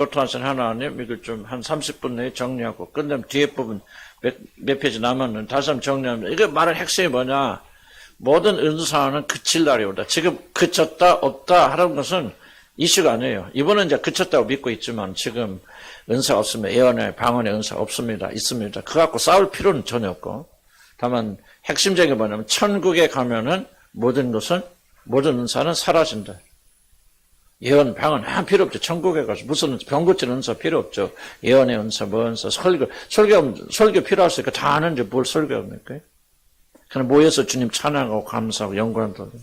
요트하신 하나님, 이걸 좀 한 30분 내에 정리하고, 끝내면 뒤에 부분 몇 페이지 남았는 다시 한번 정리하면, 이거 말할 핵심이 뭐냐? 모든 은사는 그칠 날이 온다. 지금 그쳤다, 없다 하는 것은 이슈가 아니에요. 이번은 이제 그쳤다고 믿고 있지만, 지금 은사가 없으면 예언의, 방언의 은사가 없습니다. 있습니다. 그거 갖고 싸울 필요는 전혀 없고, 다만 핵심적인 게 뭐냐면, 천국에 가면은 모든 은사는 사라진다. 예언, 방언 한 필요 없죠. 천국에 가서 무슨 병 고치는 은사 필요 없죠. 예언의 은사, 뭐 은사, 설교 필요하니까 다 아는데 뭘 설교합니까? 그냥 모여서 주님 찬양하고 감사하고 영광도 하고.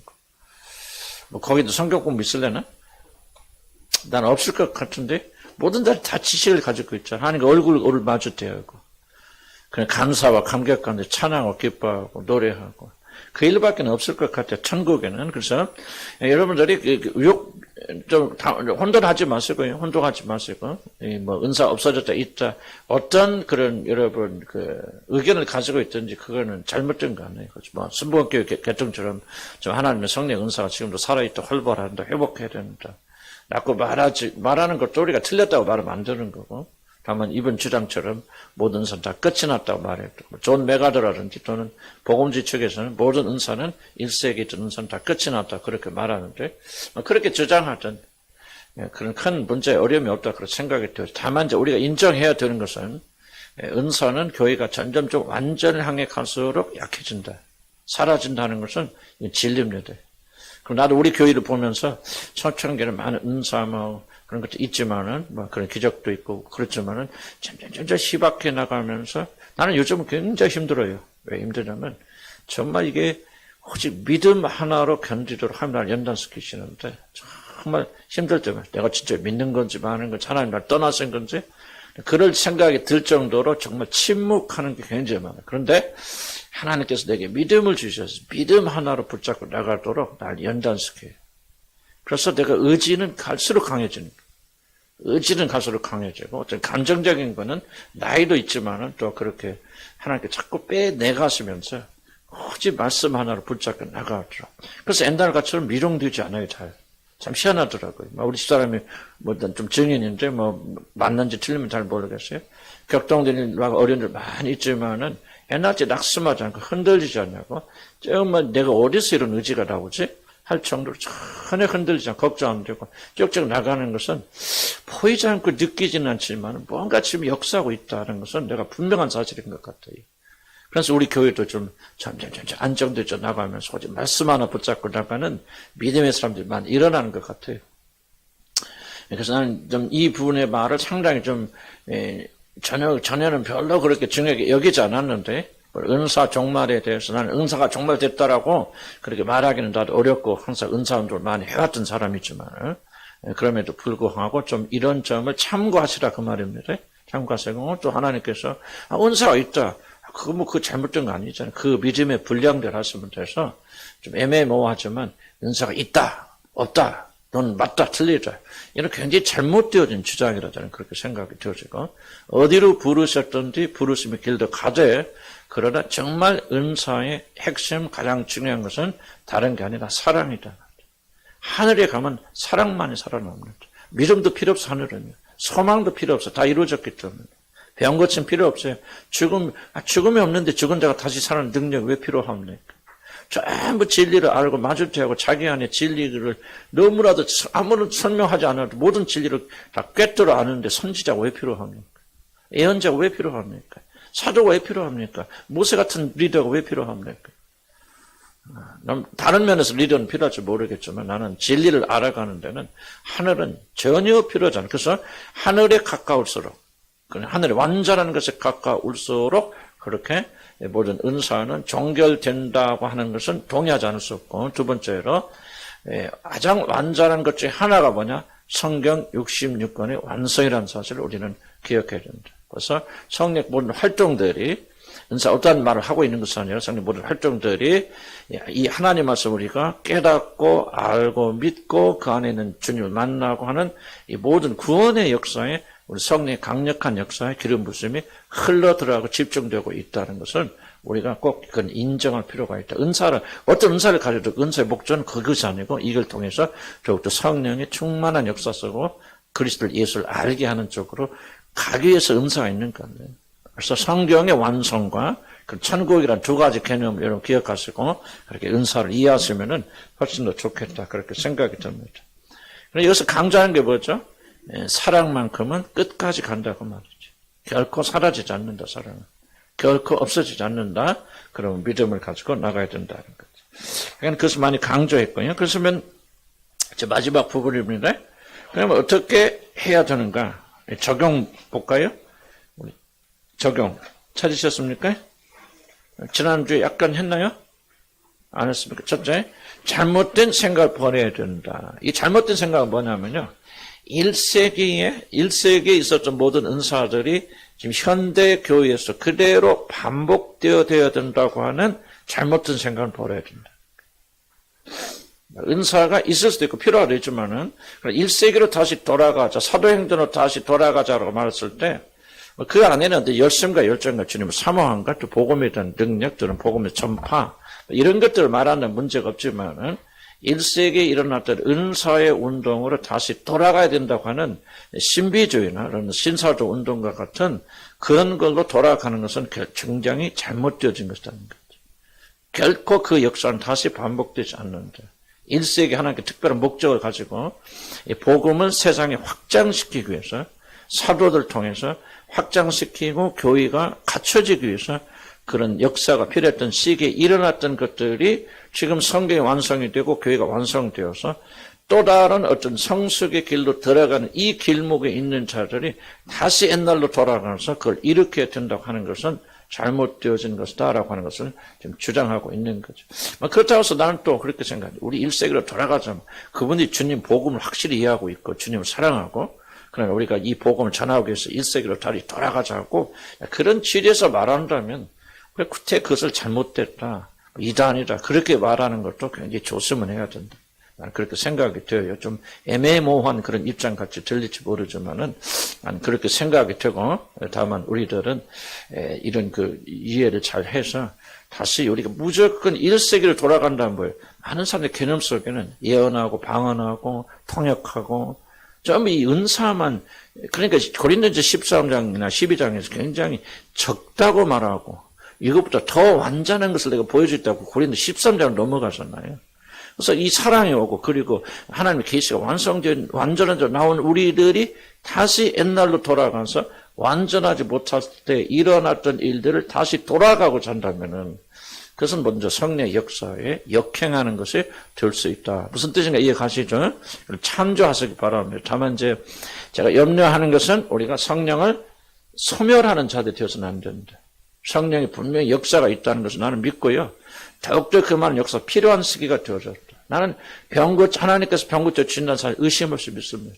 뭐 거기도 성경 공부 있을래나? 난 없을 것 같은데 모든 다 지식을 가지고 있잖아. 하나님과 얼굴을 마주대야 하고. 그냥 감사와 감격 가운데 찬양하고 기뻐하고 노래하고. 그 일밖에 없을 것 같아요. 천국에는. 그래서 여러분들이 좀 혼돈하지 마시고, 뭐 은사 없어졌다 있다 어떤 그런 여러분 그 의견을 가지고 있든지 그거는 잘못된 거 아니에요. 뭐 순복음교회 개통처럼 좀 하나님의 성령 은사가 지금도 살아있다, 활발한다, 회복해야 된다. 라고 말하는 것도 우리가 틀렸다고 말하면 안 되는 거고. 다만 이번 주장처럼 모든 은사는 다 끝이 났다고 말했고, 존 메가더라든지 또는 복음주의 측에서는 모든 은사는 1세기 전 은사는 다 끝이 났다 그렇게 말하는데, 그렇게 주장하던 그런 큰 문제에 어려움이 없다 그렇게 생각이 들어요. 다만 이제 우리가 인정해야 되는 것은 은사는 교회가 점점 좀 완전을 향해 갈수록 약해진다, 사라진다는 것은 진리입니다. 그럼 나도 우리 교회를 보면서 초창기에는 많은 은사 그런 것도 있지만은, 뭐 그런 기적도 있고, 그렇지만은, 점점 희박해 나가면서, 나는 요즘은 굉장히 힘들어요. 왜 힘드냐면, 정말 이게, 오직 믿음 하나로 견디도록 하나님을 연단시키시는데, 정말 힘들 때면, 내가 진짜 믿는 건지, 마는 건지, 하나님 날 떠나신 건지, 그럴 생각이 들 정도로 정말 침묵하는 게 굉장히 많아요. 그런데, 하나님께서 내게 믿음을 주셔서, 믿음 하나로 붙잡고 나가도록 날 연단시켜요. 그래서 내가 의지는 갈수록 강해지는 거예요. 의지는 갈수록 강해지고, 어떤 감정적인 거는 나이도 있지만은 또 그렇게 하나님께 자꾸 빼내가시면서 오직 말씀 하나로 붙잡고 나가더라고요. 그래서 옛날같이는 미롱되지 않아요, 잘. 참 희한하더라고요. 우리 집사람이 좀 증인인데 맞는지 틀리면 잘 모르겠어요. 격동되는 어려운 일 많이 있지만은 옛날같이 낙심하지 않고 흔들리지 않냐고. 정말 내가 어디서 이런 의지가 나오지? 할 정도로 전혀 흔들리지 않고 걱정 안 되고 쭉쭉 나가는 것은 보이지 않고 느끼지는 않지만 뭔가 지금 역사하고 있다는 것은 내가 분명한 사실인 것 같아요. 그래서 우리 교회도 좀 점점 안정되어 나가면서 오직 말씀 하나 붙잡고 나가는 믿음의 사람들이 많이 일어나는 것 같아요. 그래서 나는 좀 이 부분의 말을 상당히 좀 전혀는 별로 그렇게 중요하게 여기지 않았는데, 은사 종말에 대해서 나는 은사가 종말됐다라고 그렇게 말하기는 나도 어렵고 항상 은사 운동을 많이 해왔던 사람이지만, 그럼에도 불구하고 좀 이런 점을 참고하시라 그 말입니다. 참고하시고 또 하나님께서 은사가 있다. 그거 잘못된 거 아니잖아요. 그 믿음의 분량대로 하시면 돼서 좀 애매모호하지만 은사가 있다, 없다, 넌 맞다, 틀리다. 이런 굉장히 잘못되어진 주장이라 저는 그렇게 생각이 되어지고, 어디로 부르셨던지 부르심의 길도 가되, 그러나 정말 은사의 핵심 가장 중요한 것은 다른 게 아니라 사랑이다. 하늘에 가면 사랑만이 살아납니다. 믿음도 필요 없어, 하늘은요. 소망도 필요 없어. 다 이루어졌기 때문에. 병 고침 필요 없어요. 죽음이 없는데 죽은 자가 다시 사는 능력이 왜 필요합니까? 전부 진리를 알고 마주대하고 자기 안에 진리를 너무나도 아무런 설명하지 않아도 모든 진리를 다 꿰뚫어 아는데 선지자가 왜 필요합니까? 예언자가 왜 필요합니까? 사도가 왜 필요합니까? 모세 같은 리더가 왜 필요합니까? 다른 면에서 리더는 필요할지 모르겠지만 나는 진리를 알아가는 데는 하늘은 전혀 필요하지 않아요. 그래서 하늘에 가까울수록, 하늘의 완전한 것에 가까울수록 그렇게 모든 은사는 종결된다고 하는 것은 동의하지 않을 수 없고, 두 번째로 가장 완전한 것 중에 하나가 뭐냐? 성경 66권의 완성이라는 사실을 우리는 기억해야 된다. 그래서 성령 모든 활동들이, 은사 어떠한 말을 하고 있는 것은 아니라 성령 모든 활동들이 이 하나님 말씀 우리가 깨닫고 알고 믿고 그 안에 있는 주님을 만나고 하는 이 모든 구원의 역사에 우리 성령의 강력한 역사에 기름 부심이 흘러 들어가고 집중되고 있다는 것은 우리가 꼭 그건 인정할 필요가 있다. 어떤 은사를 가져도 은사의 목적은 그것이 아니고 이걸 통해서 더욱더 성령의 충만한 역사 속으로 그리스도를 예수를 알게 하는 쪽으로 가기 위해서 은사가 있는 건데. 그래서 성경의 완성과 그 천국이란 두 가지 개념을 여러분 기억하시고 그렇게 은사를 이해하시면은 훨씬 더 좋겠다. 그렇게 생각이 듭니다. 여기서 강조하는 게 뭐죠? 사랑만큼은 끝까지 간다고 말이죠. 결코 사라지지 않는다, 사랑은. 결코 없어지지 않는다. 그러면 믿음을 가지고 나가야 된다는 거죠. 그러니까 그것을 많이 강조했고요. 그러면 이제 마지막 부분입니다. 그러면 어떻게 해야 되는가? 적용 볼까요? 적용. 찾으셨습니까? 지난주에 약간 했나요? 안 했습니까? 첫째, 잘못된 생각을 버려야 된다. 이 잘못된 생각은 뭐냐면요. 1세기에 있었던 모든 은사들이 지금 현대 교회에서 그대로 반복되어야 된다고 하는 잘못된 생각을 버려야 된다. 은사가 있을 수도 있고 필요하도 있지만은 1세기로 다시 돌아가자, 사도행전으로 다시 돌아가자라고 말했을 때 그 안에는 열심과 열정과 주님을 사모함과 또 복음에 대한 능력들은 복음의 전파 이런 것들을 말하는 문제가 없지만은 1세기에 일어났던 은사의 운동으로 다시 돌아가야 된다고 하는 신비주의나 그런 신사도 운동과 같은 그런 걸로 돌아가는 것은 굉장히 잘못되어진 것이라는 거죠. 결코 그 역사는 다시 반복되지 않는다. 1세기 하나님께 특별한 목적을 가지고 이 복음을 세상에 확장시키기 위해서 사도들 통해서 확장시키고 교회가 갖춰지기 위해서 그런 역사가 필요했던 시기에 일어났던 것들이 지금 성경이 완성이 되고 교회가 완성되어서 또 다른 어떤 성숙의 길로 들어가는 이 길목에 있는 자들이 다시 옛날로 돌아가서 그걸 일으켜야 된다고 하는 것은 잘못되어진 것이다라고 하는 것을 지금 주장하고 있는 거죠. 그렇다고 해서 나는 또 그렇게 생각해요. 우리 1세기로 돌아가자면 그분이 주님 복음을 확실히 이해하고 있고 주님을 사랑하고 그러나 우리가 이 복음을 전하기 위해서 1세기로 다시 돌아가자고 그런 취지에서 말한다면 그때 그것을 잘못됐다, 이단이다 그렇게 말하는 것도 굉장히 조심을 해야 된다. 나는 그렇게 생각이 되어요. 좀 애매모호한 그런 입장 같이 들릴지 모르지만은 나는 그렇게 생각이 되고 다만 우리들은 이런 그 이해를 잘 해서 다시 우리가 무조건 1세기로 돌아간다는 거예요. 많은 사람들 개념 속에는 예언하고 방언하고 통역하고 좀 이 은사만 그러니까 고린도전서 13장이나 12장에서 굉장히 적다고 말하고 이것보다 더 완전한 것을 내가 보여줬다고 고린도 13장을 넘어가잖아요. 그래서 이 사랑이 오고 그리고 하나님의 계시가 완성된 완전한 데 나온 우리들이 다시 옛날로 돌아가서 완전하지 못할 때 일어났던 일들을 다시 돌아가고자 한다면은 그것은 먼저 성령의 역사에 역행하는 것이 될 수 있다. 무슨 뜻인가 이해가시죠? 참조하시기 바랍니다. 다만 이제 제가 염려하는 것은 우리가 성령을 소멸하는 자들이 되어서는 안 된다. 성령이 분명히 역사가 있다는 것을 나는 믿고요. 더욱더 그 많은 역사가 필요한 시기가 되어졌다. 나는 하나님께서 병고쳐 주신다는 사실 의심 없이 믿습니다.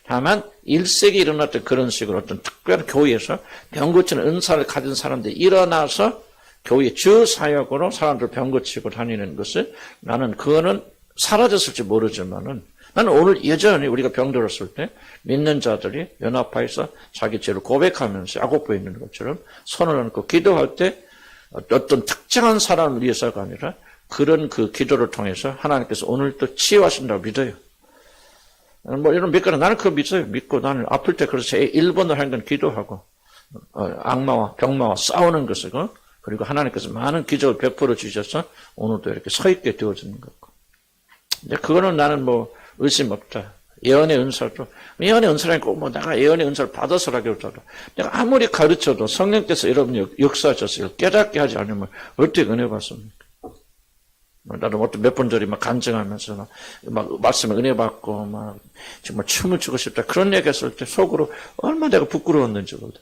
다만 1세기에 일어났던 그런 식으로 어떤 특별한 교회에서 병고치는 은사를 가진 사람들이 일어나서 교회 주 사역으로 사람들 병고치고 다니는 것을 나는 그거는 사라졌을지 모르지만은 나는 오늘 여전히 우리가 병들었을 때 믿는 자들이 연합하여서 자기 죄를 고백하면서 야고보에 있는 것처럼 손을 얹고 기도할 때 어떤 특정한 사람을 위해서가 아니라 그런 그 기도를 통해서 하나님께서 오늘 또 치유하신다고 믿어요. 뭐 이런 믿거나 나는 그거 믿어요. 믿고 나는 아플 때 그래서 1번을 한 건 기도하고 악마와 병마와 싸우는 것이고 그리고 하나님께서 많은 기적을 베풀어 주셔서 오늘도 이렇게 서 있게 되어지는 거고. 근데 그거는 나는 뭐 의심 없다. 예언의 은사도 예언의 은사라니까 꼭 뭐 내가 예언의 은사를 받아서라기보다도 내가 아무리 가르쳐도 성령께서 여러분 역사하셔서 깨닫게 하지 않으면 어떻게 은혜 받습니까? 나도 어떤 몇 번 전에 막 간증하면서 막 말씀에 은혜 받고 막 정말 춤을 추고 싶다 그런 얘기했을 때 속으로 얼마나 내가 부끄러웠는지 몰라.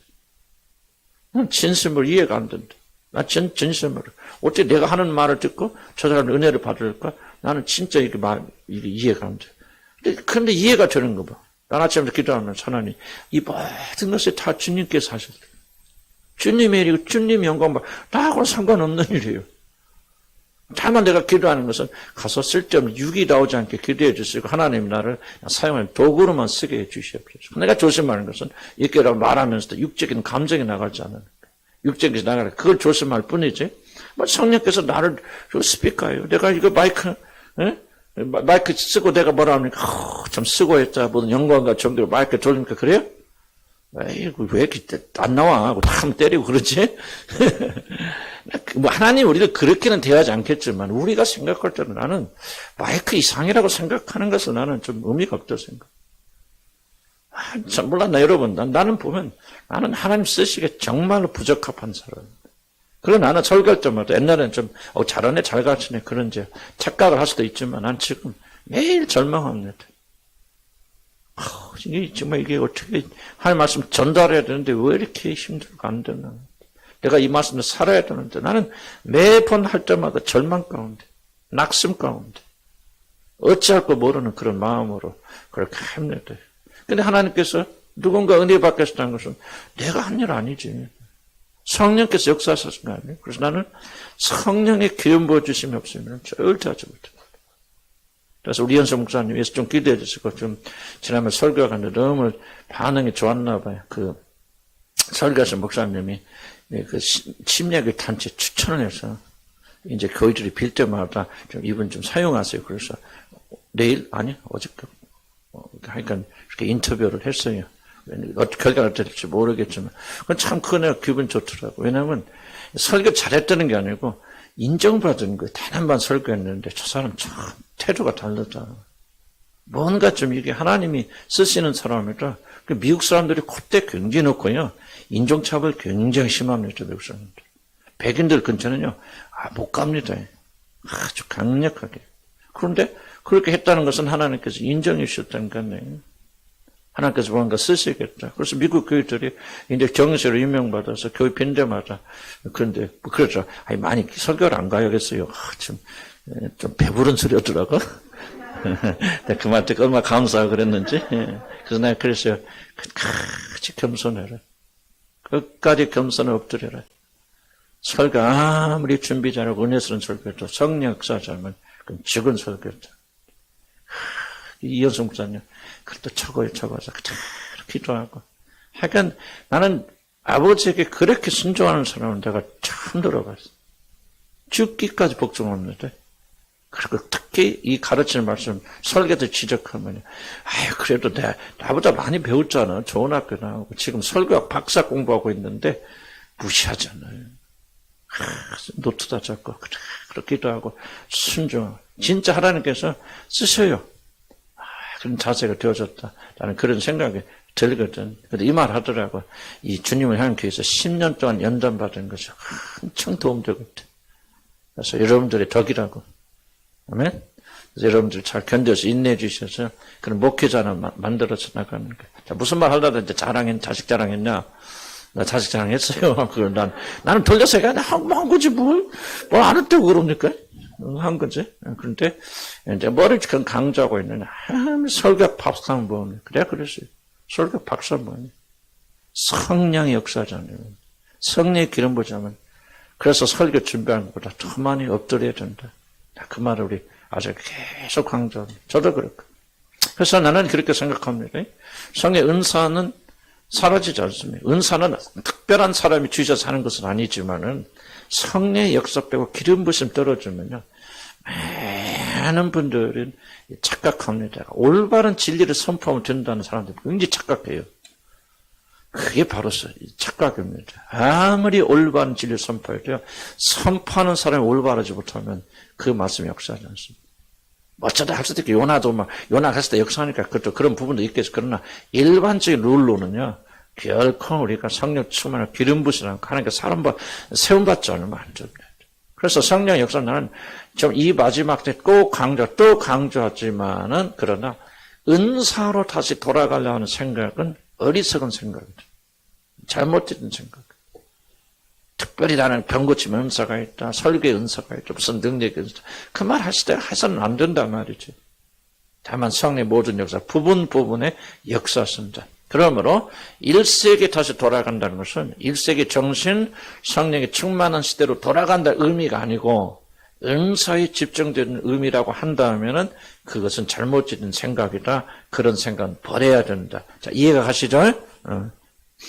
난 진심으로 이해가 안 된다. 나 진심으로 어떻게 내가 하는 말을 듣고 저 사람은 은혜를 받을까? 나는 진짜 이게 이해가 안 돼. 그런데 이해가 되는 거 봐. 난 아침에 기도하면서 하나님 이 모든 것이 다 주님께서 하셨다. 주님의 일이고 주님 영광 봐. 나하고는 상관없는 일이에요. 다만 내가 기도하는 것은 가서 쓸데없는 육이 나오지 않게 기도해 주시고 하나님 나를 사용할 도구로만 쓰게 해 주시옵소서. 내가 조심하는 것은 이렇게 말하면서도 육적인 감정이 나가지 않는 육적인 것이 나가라. 그걸 조심할 뿐이지. 뭐 성령께서 나를 스피커예요. 내가 이거 마이크 마이크 쓰고 내가 뭐라 합니까? 참 수고했다. 모든 영광과 정대로 마이크 돌립니까? 그래요? 에이구, 왜 이렇게 안 나와? 하고 탐 때리고 그러지? 뭐, 하나님 우리를 그렇게는 대하지 않겠지만, 우리가 생각할 때는 나는 마이크 이상이라고 생각하는 것은 나는 좀 의미가 없다고 생각. 참, 몰라, 여러분. 나는 보면, 나는 하나님 쓰시기에 정말로 부적합한 사람. 그리고 나는 설교할 때마다 옛날에는 좀, 잘하네, 잘 가르치네, 그런 이제 착각을 할 수도 있지만, 난 지금 매일 절망합니다. 정말 이게 어떻게 하나님 말씀 전달해야 되는데 왜 이렇게 힘들고 안 되나. 내가 이 말씀을 살아야 되는데 나는 매번 할 때마다 절망 가운데, 낙심 가운데, 어찌할 거 모르는 그런 마음으로 그렇게 합니다. 근데 하나님께서 누군가 은혜 받겠다는 것은 내가 한 일 아니지. 성령께서 역사하셨은 거 아니에요? 그래서 나는 성령의 기름 부어주심이 없으면 절대 하지 못해. 그래서 우리 연수 목사님 위해서 좀 기도해 주시고, 좀, 지난번에 설교가 갔는데 너무 반응이 좋았나 봐요. 설교하신 목사님이 그 침례교 단체 추천을 해서, 이제 교회들이 빌 때마다 좀 이분 좀 사용하세요. 그래서 내일, 아니, 어저께, 그러니까 이렇게 인터뷰를 했어요. 결과가 어떻게 될지 모르겠지만, 그건 참 그거 기분 좋더라고. 왜냐면 설교 잘했다는 게 아니고, 인정받은 거, 단 한 번 설교했는데, 저 사람 참 태도가 다르다. 뭔가 좀 이게 하나님이 쓰시는 사람이라, 미국 사람들이 콧대 굉장히 높고요. 인종차별 굉장히 심합니다, 미국 사람들. 백인들 근처는요, 못 갑니다. 아주 강력하게. 그런데 그렇게 했다는 것은 하나님께서 인정해 주셨다는 거네요. 하나님께서 뭔가 쓰시겠다. 그래서 미국 교회들이 이제 경세로 임명받아서 교회 빈대마다, 그런데, 그렇죠. 많이 설교를 안 가야겠어요. 좀 배부른 소리 하더라고. 그 말 듣고 얼마나 감사하고 그랬는지. 그래서 내가 그랬어요. 끝까지 겸손해라. 끝까지 겸손을 엎드려라. 설교 아무리 준비 잘하고 은혜스러운 설교도 성령 역사자면 그건 죽은 설교다. 이현수 목사님, 그것도 적어서 그대로 기도하고. 하여간 나는 아버지에게 그렇게 순종하는 사람은 내가 처음 들어봤어. 죽기까지 복종합니다. 그리고 특히 이 가르치는 말씀, 설교도 지적하면, 그래도 나보다 많이 배웠잖아. 좋은 학교 나오고. 지금 설교학 박사 공부하고 있는데, 무시하잖아요. 노트다 잡고, 그렇게 기도하고, 순종하고. 진짜 하나님께서 쓰셔요. 그런 자세가 되어졌다. 나는 그런 생각이 들거든. 근데 이 말 하더라고. 이 주님을 향한 교회에서 10년 동안 연단받은 것이 엄청 도움되거든. 그래서 여러분들의 덕이라고. 아멘? 그래서 여러분들 잘 견뎌서 인내해 주셔서 그런 목회자를 만들어서 나가는 거예요. 자, 무슨 말 하려다 이제 자식 자랑했냐? 나 자식 자랑했어요. 그걸 나는 돌려서 한 거지 뭘 안 했다고 그럽니까? 한 거지. 그런데 이제 머리를 강조하고 있는 설교 박사는 뭐니? 그래 그랬어요. 설교 박사 뭐니? 성령의 역사잖아요. 성령의 기름 보자면 그래서 설교 준비하는 것보다 더 많이 엎드려야 된다. 그 말을 우리 아주 계속 강조합니다. 저도 그렇고. 그래서 나는 그렇게 생각합니다. 성령의 은사는 사라지지 않습니다. 은사는 특별한 사람이 주셔서 하는 것은 아니지만은 성령의 역사 빼고 기름 부심 떨어지면요. 많은 분들은 착각합니다. 올바른 진리를 선포하면 된다는 사람들 굉장히 착각해요. 그게 바로 착각입니다. 아무리 올바른 진리를 선포해도요. 선포하는 사람이 올바르지 못하면 그 말씀이 역사하지 않습니다. 어쩌다 할 수도 있고 요나도 요나 갔을 때 역사하니까 그것도 그런 부분도 있겠죠. 그러나 일반적인 룰로는요. 결코 우리가 성령 충만을 기름 부시라고 하나님께 사람 세움받지 않으면 안 됩니다. 그래서 성령 역사 나는 좀 이 마지막 때 꼭 또 강조하지만은 그러나 은사로 다시 돌아가려 하는 생각은 어리석은 생각이다. 잘못된 생각. 특별히 나는 병 고치면 은사가 있다. 설교의 은사가 있다. 무슨 능력의 은사. 그 말 하실 때 해서는 안 된단 말이지. 다만 성령의 모든 역사, 부분에 역사선다. 그러므로 1세기 다시 돌아간다는 것은 1세기 정신 성령의 충만한 시대로 돌아간다는 의미가 아니고 은사에 집중되는 의미라고 한다면은 그것은 잘못된 생각이다. 그런 생각은 버려야 된다. 자, 이해가 가시죠?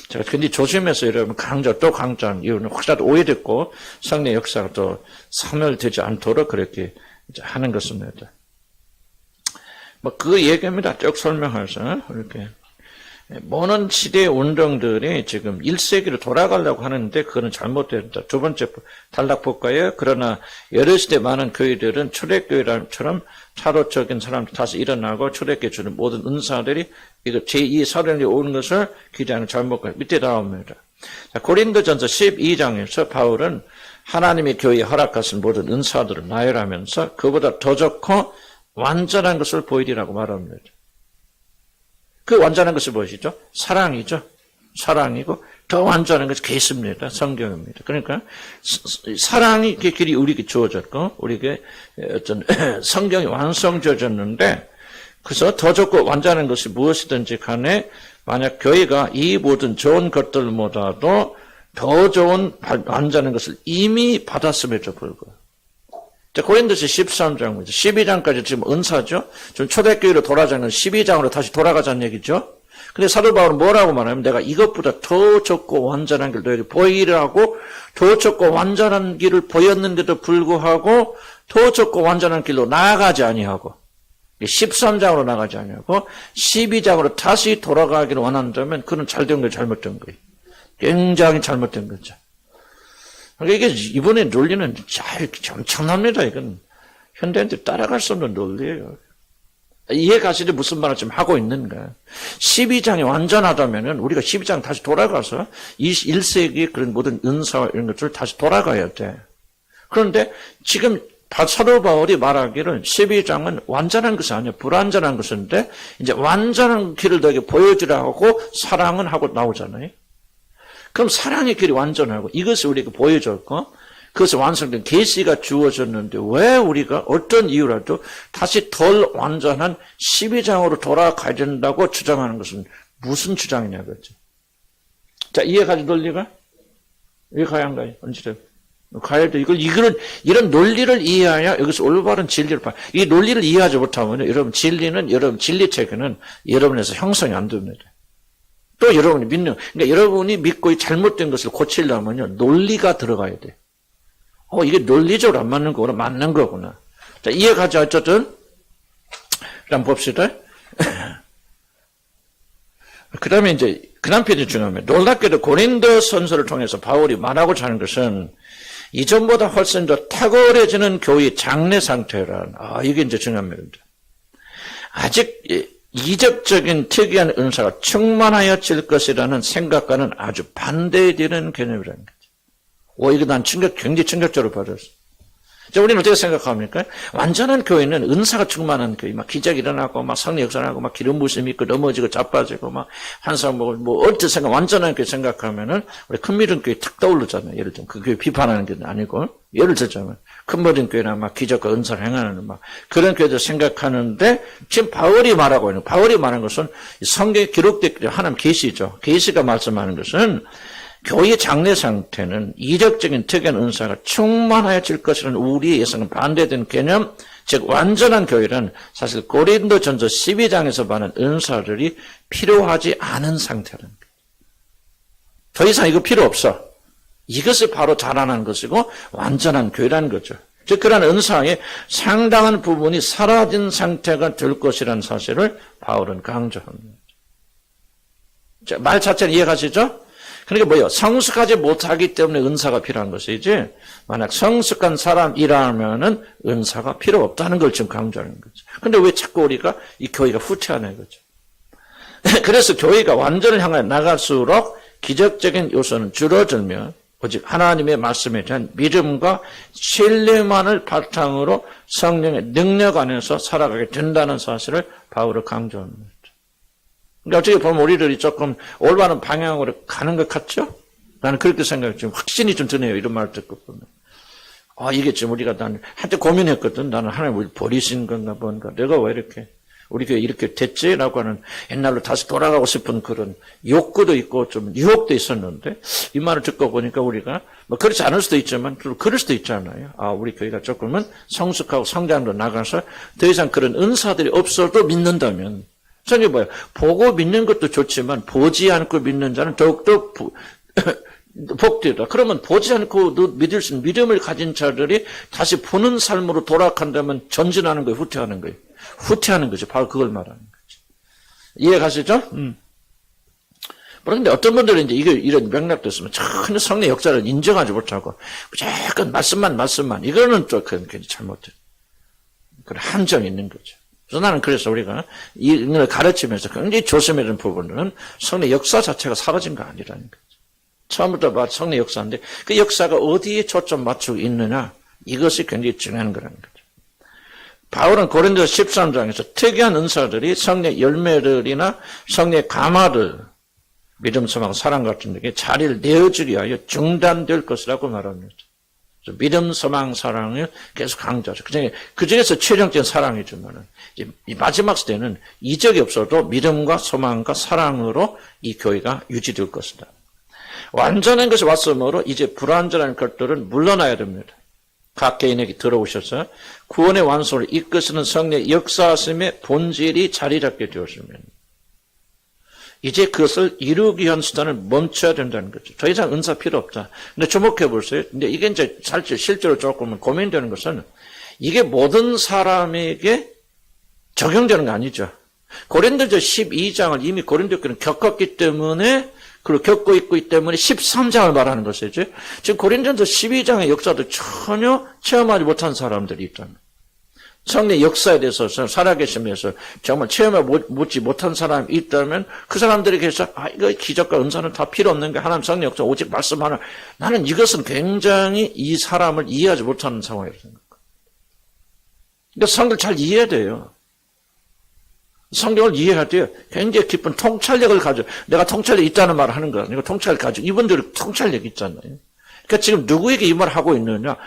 제가 굉장히 조심해서 여러분 또 강조한 이유는 혹시라도 오해됐고 성령의 역사가 또 사멸되지 않도록 그렇게 하는 것입니다. 뭐 그 얘기입니다. 쭉 설명해서 이렇게 모든 시대 운동들이 지금 1세기로 돌아가려고 하는데 그거는 잘못된다. 두 번째 단락볼까요? 그러나 여러 시대 많은 교회들은 초대교회처럼 차로적인 사람들 다시 일어나고 초대교회 주는 모든 은사들이 이거 제2의 사령이 오는 것을 기대하는 잘못과 밑에 나옵니다. 고린도전서 12장에서 바울은 하나님의 교회에 허락하신 모든 은사들을 나열하면서 그보다 더 좋고 완전한 것을 보이리라고 말합니다. 그 완전한 것이 무엇이죠? 사랑이죠. 사랑이고 더 완전한 것이 계시입니다. 성경입니다. 그러니까 사랑이 길이 우리에게 주어졌고 우리에게 어떤 성경이 완성되어졌는데 그래서 더 좋고 완전한 것이 무엇이든지 간에 만약 교회가 이 모든 좋은 것들보다도 더 좋은 완전한 것을 이미 받았음에도 불구하고 고린도서 13장, 12장까지 지금 은사죠. 지금 초대교회로 돌아가는 12장으로 다시 돌아가자는 얘기죠. 근데 사도 바울은 뭐라고 말하냐면 내가 이것보다 더 좋고 완전한 길을 너에게 보이라고 더 좋고 완전한 길을 보였는데도 불구하고 더 좋고 완전한 길로 나아가지 아니하고 13장으로 나가지 아니하고 12장으로 다시 돌아가기를 원한다면 그는 잘된 거예요, 잘못된 거예요. 굉장히 잘못된 거죠. 그러니까 이게 이번에 논리는 엄청납니다. 이건 현대인들 따라갈 수 없는 논리예요. 이해가시지 무슨 말을 지금 하고 있는가. 12장이 완전하다면은 우리가 12장 다시 돌아가서 21세기 그런 모든 은사와 이런 것들 다시 돌아가야 돼. 그런데 지금 사도 바울이 말하기를 12장은 완전한 것이 아니야. 불완전한 것인데 이제 완전한 길을 너에게 보여주라고 사랑은 하고 나오잖아요. 그럼 사랑의 길이 완전하고 이것을 우리에게 보여줬고 그것을 완성된 계시가 주어졌는데 왜 우리가 어떤 이유라도 다시 덜 완전한 12장으로 돌아가야 된다고 주장하는 것은 무슨 주장이냐 그렇죠. 자, 이해가지 논리가? 이해가야 한가요? 언제든 가야 돼. 이런 논리를 이해해야 여기서 올바른 진리를 봐. 이 논리를 이해하지 못하면 여러분 진리 체계는 여러분에서 형성이 안 됩니다. 또 여러분이 그러니까 여러분이 믿고 잘못된 것을 고치려면요, 논리가 들어가야 돼. 이게 논리적으로 안 맞는 거구나, 맞는 거구나. 자, 이해가지 어쨌든. 그럼 봅시다. 그 다음에 이제, 그 다음 편이 중요합니다. 놀랍게도 고린도 선서를 통해서 바울이 말하고자 하는 것은 이전보다 훨씬 더 탁월해지는 교회의 장래 상태란, 이게 이제 중요합니다. 아직, 이적적인 특이한 은사가 충만하여질 것이라는 생각과는 아주 반대되는 개념이라는 거죠. 이거 난 굉장히 충격적으로 받았어. 자, 우리는 어떻게 생각합니까? 완전한 교회는 은사가 충만한 교회, 막 기적이 일어나고, 막 성령 역사하고, 막 기름 부심이 있고, 넘어지고, 자빠지고, 막, 환상 어떻게 완전한 교회 생각하면은, 우리 큰 믿음 교회 탁 떠오르잖아요. 예를 들면, 그 교회 비판하는 게 아니고, 예를 들자면, 큰 믿음 교회나 막 기적과 은사를 행하는 막, 그런 교회들 생각하는데, 지금 바울이 말하고 있는, 바울이 말하는 것은 성경에 기록된 하나님 계시죠. 계시가 말씀하는 것은, 교회의 장래 상태는 이적적인 특이한 은사가 충만하여질 것이라는 우리의 예상은 반대된 개념, 즉 완전한 교회는 사실 고린도전서 12장에서 말하는 은사들이 필요하지 않은 상태라는 거예요. 더 이상 이거 필요 없어. 이것을 바로 자라나는 것이고 완전한 교회라는 거죠. 즉 그런 은사의 상당한 부분이 사라진 상태가 될 것이라는 사실을 바울은 강조합니다. 자, 말 자체는 이해가시죠? 그러니까 뭐예요? 성숙하지 못하기 때문에 은사가 필요한 것이지 만약 성숙한 사람이라면은 은사가 필요 없다는 걸 지금 강조하는 거죠. 근데 왜 자꾸 우리가 이 교회가 후퇴하는 거죠? 그래서 교회가 완전을 향해 나갈수록 기적적인 요소는 줄어들며 오직 하나님의 말씀에 대한 믿음과 신뢰만을 바탕으로 성령의 능력 안에서 살아가게 된다는 사실을 바울은 강조합니다. 그러니까 어떻게 보면 우리들이 조금 올바른 방향으로 가는 것 같죠? 나는 그렇게 생각해. 좀 확신이 좀 드네요. 이런 말 듣고 보면. 이게 지금 우리가 나는 한때 고민했거든. 나는 하나님 우리 버리신 건가 뭔가. 내가 왜 우리 교회 이렇게 됐지? 라고 하는 옛날로 다시 돌아가고 싶은 그런 욕구도 있고 좀 유혹도 있었는데 이 말을 듣고 보니까 우리가 뭐 그렇지 않을 수도 있지만 또 그럴 수도 있잖아요. 우리 교회가 조금은 성숙하고 성장으로 나가서 더 이상 그런 은사들이 없어도 믿는다면 성경이 뭐예요? 보고 믿는 것도 좋지만 보지 않고 믿는 자는 더욱더 복되다. 그러면 보지 않고 믿을 수 있는 믿음을 가진 자들이 다시 보는 삶으로 돌아간다면 전진하는 거예요? 후퇴하는 거예요? 후퇴하는 거죠. 바로 그걸 말하는 거죠. 이해 가시죠? 그런데 어떤 분들은 이제 이런 맥락도 있으면 전혀 성령 역사를 인정하지 못하고 무조건 말씀만 이거는 또 굉장히 잘못된 그런 함정이 있는 거죠. 그래서 나는 그래서 우리가 이걸 가르치면서 굉장히 조심해야 되는 부분은 성령 역사 자체가 사라진 거 아니라는 거죠. 처음부터 성령 역사인데 그 역사가 어디에 초점 맞추고 있느냐 이것이 굉장히 중요한 거라는 거죠. 바울은 고린도서 13장에서 특이한 은사들이 성령의 열매들이나 성령의 감화들 믿음, 소망, 사랑 같은 게 자리를 내어주기 위하여 중단될 것이라고 말합니다. 믿음, 소망, 사랑을 계속 강조하죠. 그 중에서 최종적인 사랑이지만은, 이 마지막 때는 이적이 없어도 믿음과 소망과 사랑으로 이 교회가 유지될 것이다. 완전한 것이 왔으므로 이제 불완전한 것들은 물러나야 됩니다. 각 개인에게 들어오셔서 구원의 완성을 이끄시는 성령의 역사하심의 본질이 자리 잡게 되었으면 이제 그것을 이루기 위한 수단을 멈춰야 된다는 거죠. 더 이상 은사 필요 없다. 근데 주목해 보세요. 근데 이게 이제 실제로 조금 고민되는 것은 이게 모든 사람에게 적용되는 거 아니죠. 고린도서 12장을 이미 고린도 교회는 겪었기 때문에 그리고 겪고 있기 때문에 13장을 말하는 것이죠. 지금 고린도서 12장의 역사도 전혀 체험하지 못한 사람들이 있다는 거예요. 성령 역사에 대해서 살아계시면서 정말 체험하지 못한 사람이 있다면 그 사람들에게서 이거 기적과 은사는 다 필요 없는 게 하나님 성령 역사 오직 말씀 하나. 나는 이것은 굉장히 이 사람을 이해하지 못하는 상황이라고 생각합니다. 그러니까 성경을 잘 이해해야 돼요. 성경을 이해해야 돼요. 굉장히 깊은 통찰력을 가지고 내가 통찰력이 있다는 말을 하는 거야. 내가 통찰을 가지고 이분들이 통찰력이 있잖아요. 그러니까 지금 누구에게 이 말을 하고 있느냐?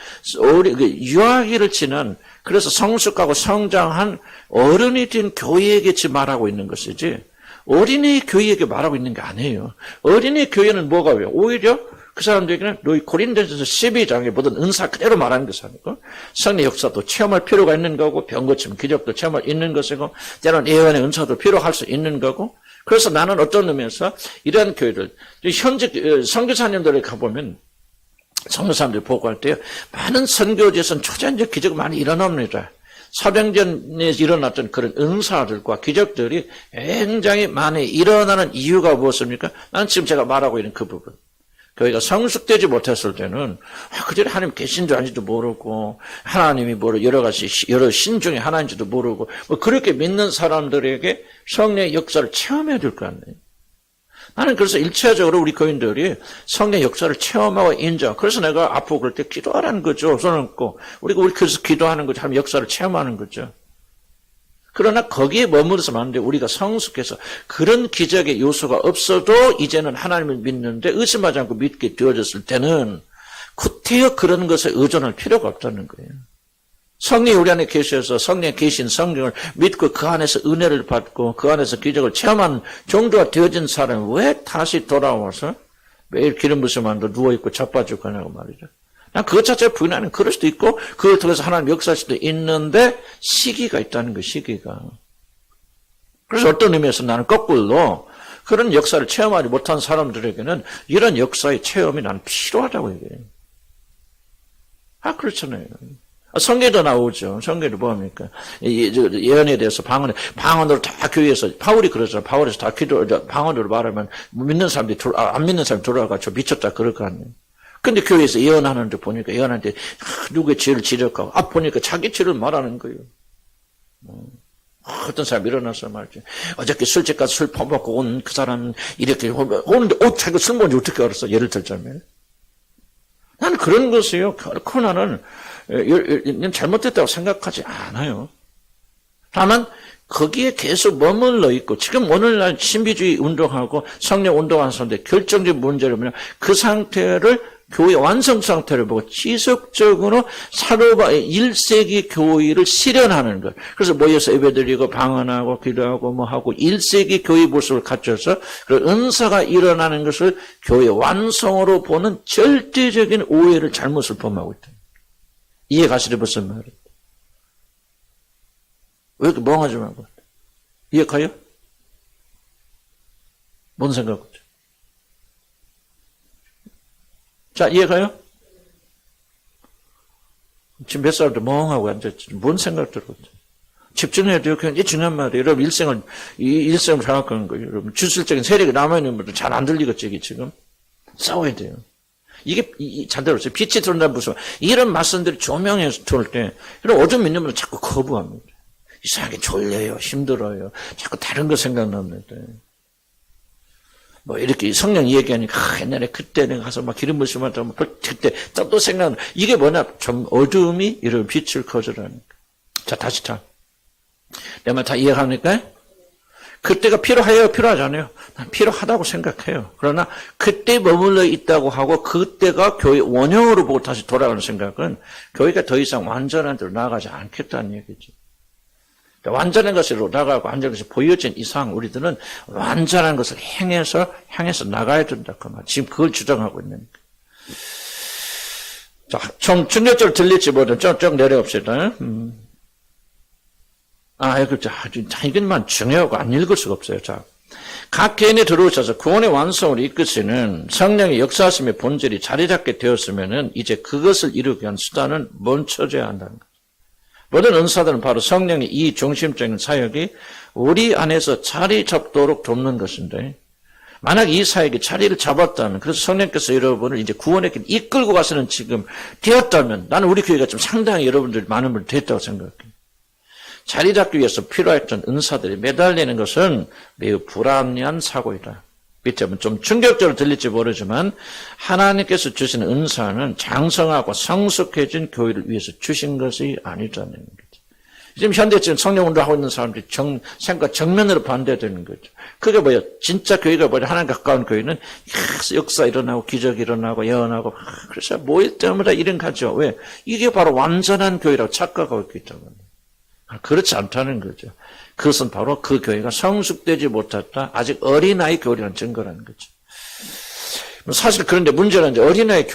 유아기를 지난 그래서 성숙하고 성장한 어른이 된 교회에게 지금 말하고 있는 것이지 어린이 교회에게 말하고 있는 게 아니에요. 어린이 교회는 뭐가 왜요? 오히려 그 사람들에게는 너희 고린도전서 12장의 모든 은사 그대로 말하는 것이 아니고 성령 역사도 체험할 필요가 있는 거고 병 고침 기적도 체험할 있는 것이고 때로는 예언의 은사도 필요할 수 있는 거고 그래서 나는 어떤 의미에서 이러한 교회들 현재 선교사님들에 가보면 선교사님들 보고할 때요. 많은 선교지에서는 초자연적 기적이 많이 일어납니다. 사병전에 일어났던 그런 은사들과 기적들이 굉장히 많이 일어나는 이유가 무엇입니까? 나는 지금 제가 말하고 있는 그 부분. 교회가 성숙되지 못했을 때는 그들이 하나님 계신 줄 아닌지도 모르고 하나님이 여러 가지 여러 신 중에 하나인지도 모르고 그렇게 믿는 사람들에게 성령의 역사를 체험해야 될 거 아니에요. 나는 그래서 일차적으로 우리 교인들이 성령의 역사를 체험하고 인정. 그래서 내가 아프고 그럴 때 기도하라는 거죠. 손을 얹고. 우리 그래서 기도하는 거죠. 하나님 역사를 체험하는 거죠. 그러나 거기에 머무르서는 안 돼. 우리가 성숙해서 그런 기적의 요소가 없어도 이제는 하나님을 믿는데 의심하지 않고 믿게 되어졌을 때는 구태여 그런 것에 의존할 필요가 없다는 거예요. 성령이 우리 안에 계셔서 성령에 계신 성령을 믿고 그 안에서 은혜를 받고 그 안에서 기적을 체험한 정도가 되어진 사람이 왜 다시 돌아와서 매일 기름 부심만도 누워있고 자빠지고 하냐고 말이죠. 난 그것 자체를 부인하는 그럴 수도 있고 그걸 통해서 하나님 역사할 수도 있는데 시기가 있다는 거예요. 시기가. 그래서 어떤 의미에서 나는 거꾸로 그런 역사를 체험하지 못한 사람들에게는 이런 역사의 체험이 나는 필요하다고 얘기해요. 그렇잖아요. 성경에도 나오죠. 성경에도 뭐합니까? 예언에 대해서 방언으로 다 교회에서, 바울이 그러잖아요. 바울에서 다 방언으로 말하면 믿는 사람들이, 안 믿는 사람이 돌아가서 미쳤다 그럴 거 아니에요. 근데 교회에서 예언하는데 보니까 예언하는데 누구의 죄를 지적하고, 보니까 자기 죄를 말하는 거예요. 어떤 사람이 일어나서 말이죠. 어저께 술집 가서 술 퍼먹고 온 그 사람은 이렇게 오는데, 자기가 술 먹는지 어떻게 알았어? 예를 들자면. 나는 그런 것이요. 결코 나는 잘못됐다고 생각하지 않아요. 다만 거기에 계속 머물러 있고 지금 오늘날 신비주의 운동하고 성령 운동하는 사람들 결정적인 문제를 뭐냐 그 상태를 교회 완성 상태를 보고 지속적으로 사도바 1세기 교회를 실현하는 것. 그래서 모여서 예배드리고 방언하고 기도하고 뭐하고 1세기 교회 모습을 갖춰서 그 은사가 일어나는 것을 교회 완성으로 보는 절대적인 오해를 잘못을 범하고 있다. 이해 가시려 무슨 말이에요? 왜 이렇게 멍하지 말고? 이해 가요? 뭔 생각이죠? 자, 이해 가요? 지금 몇 살도 멍하고 앉았지. 뭔 생각 들었지? 집중해야 돼요. 굉장히 중요한 말이에요. 여러분 일생을 생각하는 거예요. 여러분 주술적인 세력이 남아있는 분들 잘 안 들리겠죠, 이게 지금. 싸워야 돼요. 이게 잘 들었어요. 빛이 들어온다는 무슨 이런 말씀들이 조명해서 들어올 때 여러분 어둠 믿는 분은 자꾸 거부합니다. 이상하게 졸려요. 힘들어요. 자꾸 다른 거 생각납니다. 뭐 이렇게 성령 얘기하니까 옛날에 그때 내가 가서 막 기름 부으시면 그때 또 생각나. 이게 뭐냐? 좀 어둠이 이런 빛을 거절하니까. 자, 다시 자. 내 말 다 이해합니까? 그때가 필요해요? 필요하지 않아요? 난 필요하다고 생각해요. 그러나 그때 머물러 있다고 하고 그때가 교회 원형으로 보고 다시 돌아가는 생각은 교회가 더 이상 완전한 데로 나아가지 않겠다는 얘기죠. 완전한 것으로 나가고 완전한 것이 보여진 이상 우리들은 완전한 것을 향해서 나가야 된다. 그 말. 지금 그걸 주장하고 있는 거예요. 자, 좀 중력적으로 들릴지 모르겠는데 쭉 내려갑시다. 이것만 중요하고 안 읽을 수가 없어요. 자, 각 개인이 들어오셔서 구원의 완성을 이끄시는 성령의 역사하심의 본질이 자리 잡게 되었으면은 이제 그것을 이루기 위한 수단은 멈춰져야 한다는 거예요. 모든 은사들은 바로 성령의 이 중심적인 사역이 우리 안에서 자리 잡도록 돕는 것인데 만약 이 사역이 자리를 잡았다면 그래서 성령께서 여러분을 이제 구원의 길 이끌고 가서는 지금 되었다면 나는 우리 교회가 좀 상당히 여러분들 많은 분이 됐다고 생각해요. 자리 잡기 위해서 필요했던 은사들이 매달리는 것은 매우 불합리한 사고이다. 밑에 보면 좀 충격적으로 들릴지 모르지만 하나님께서 주시는 은사는 장성하고 성숙해진 교회를 위해서 주신 것이 아니라는 거죠. 지금 현대 지금 성령운동하고 있는 사람들이 생각 정면으로 반대되는 거죠. 그게 뭐예요? 진짜 교회가 뭐냐? 하나님 가까운 교회는 역사 일어나고 기적이 일어나고 예언하고 그래서 모일 때마다 이런 가죠. 왜? 이게 바로 완전한 교회라고 착각하고 있기 때문에. 그렇지 않다는 거죠. 그것은 바로 그 교회가 성숙되지 못했다. 아직 어린아이 교회라는 증거라는 거죠. 사실 그런데 문제는 이제 어린아이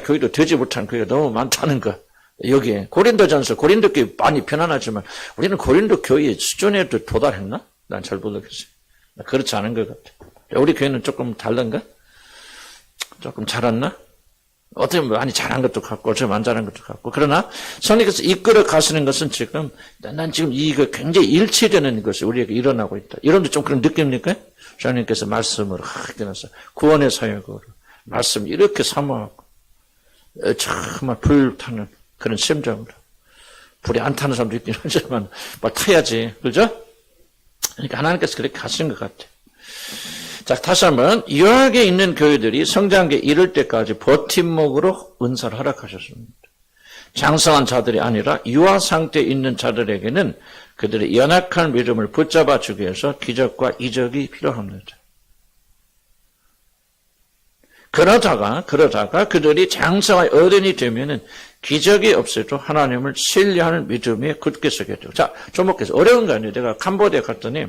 교회도 되지 못한 교회가 너무 많다는 거. 여기에 고린도전서 고린도 교회 많이 편안하지만 우리는 고린도 교회의 수준에도 도달했나? 난 잘 모르겠어요. 그렇지 않은 것 같아. 우리 교회는 조금 다른가? 조금 잘했나? 어떻게 보면 많이 잘한 것도 같고, 어쩌면 안 잘한 것도 같고. 그러나, 성령께서 이끌어 가시는 것은 지금, 난 지금 이거 굉장히 일치되는 것이 우리에게 일어나고 있다. 여러분도 좀 그런 느낌입니까? 성령께서 말씀으로 이끌어서 구원의 사역으로 말씀 이렇게 사모하고, 정말 불타는 그런 심정으로. 불이 안 타는 사람도 있긴 하지만, 뭐 타야지. 그죠? 그러니까 하나님께서 그렇게 하시는 것 같아. 자, 다시 한번 유학에 있는 교회들이 성장기에 이를 때까지 버팀목으로 은사를 허락하셨습니다. 장성한 자들이 아니라 유아 상태에 있는 자들에게는 그들의 연약한 믿음을 붙잡아 주기 위해서 기적과 이적이 필요합니다. 그러다가 그들이 장성한 어른이 되면은 기적이 없어도 하나님을 신뢰하는 믿음에 굳게 서게 되고. 자, 조목해서 어려운 거 아니에요. 내가 캄보디아 갔더니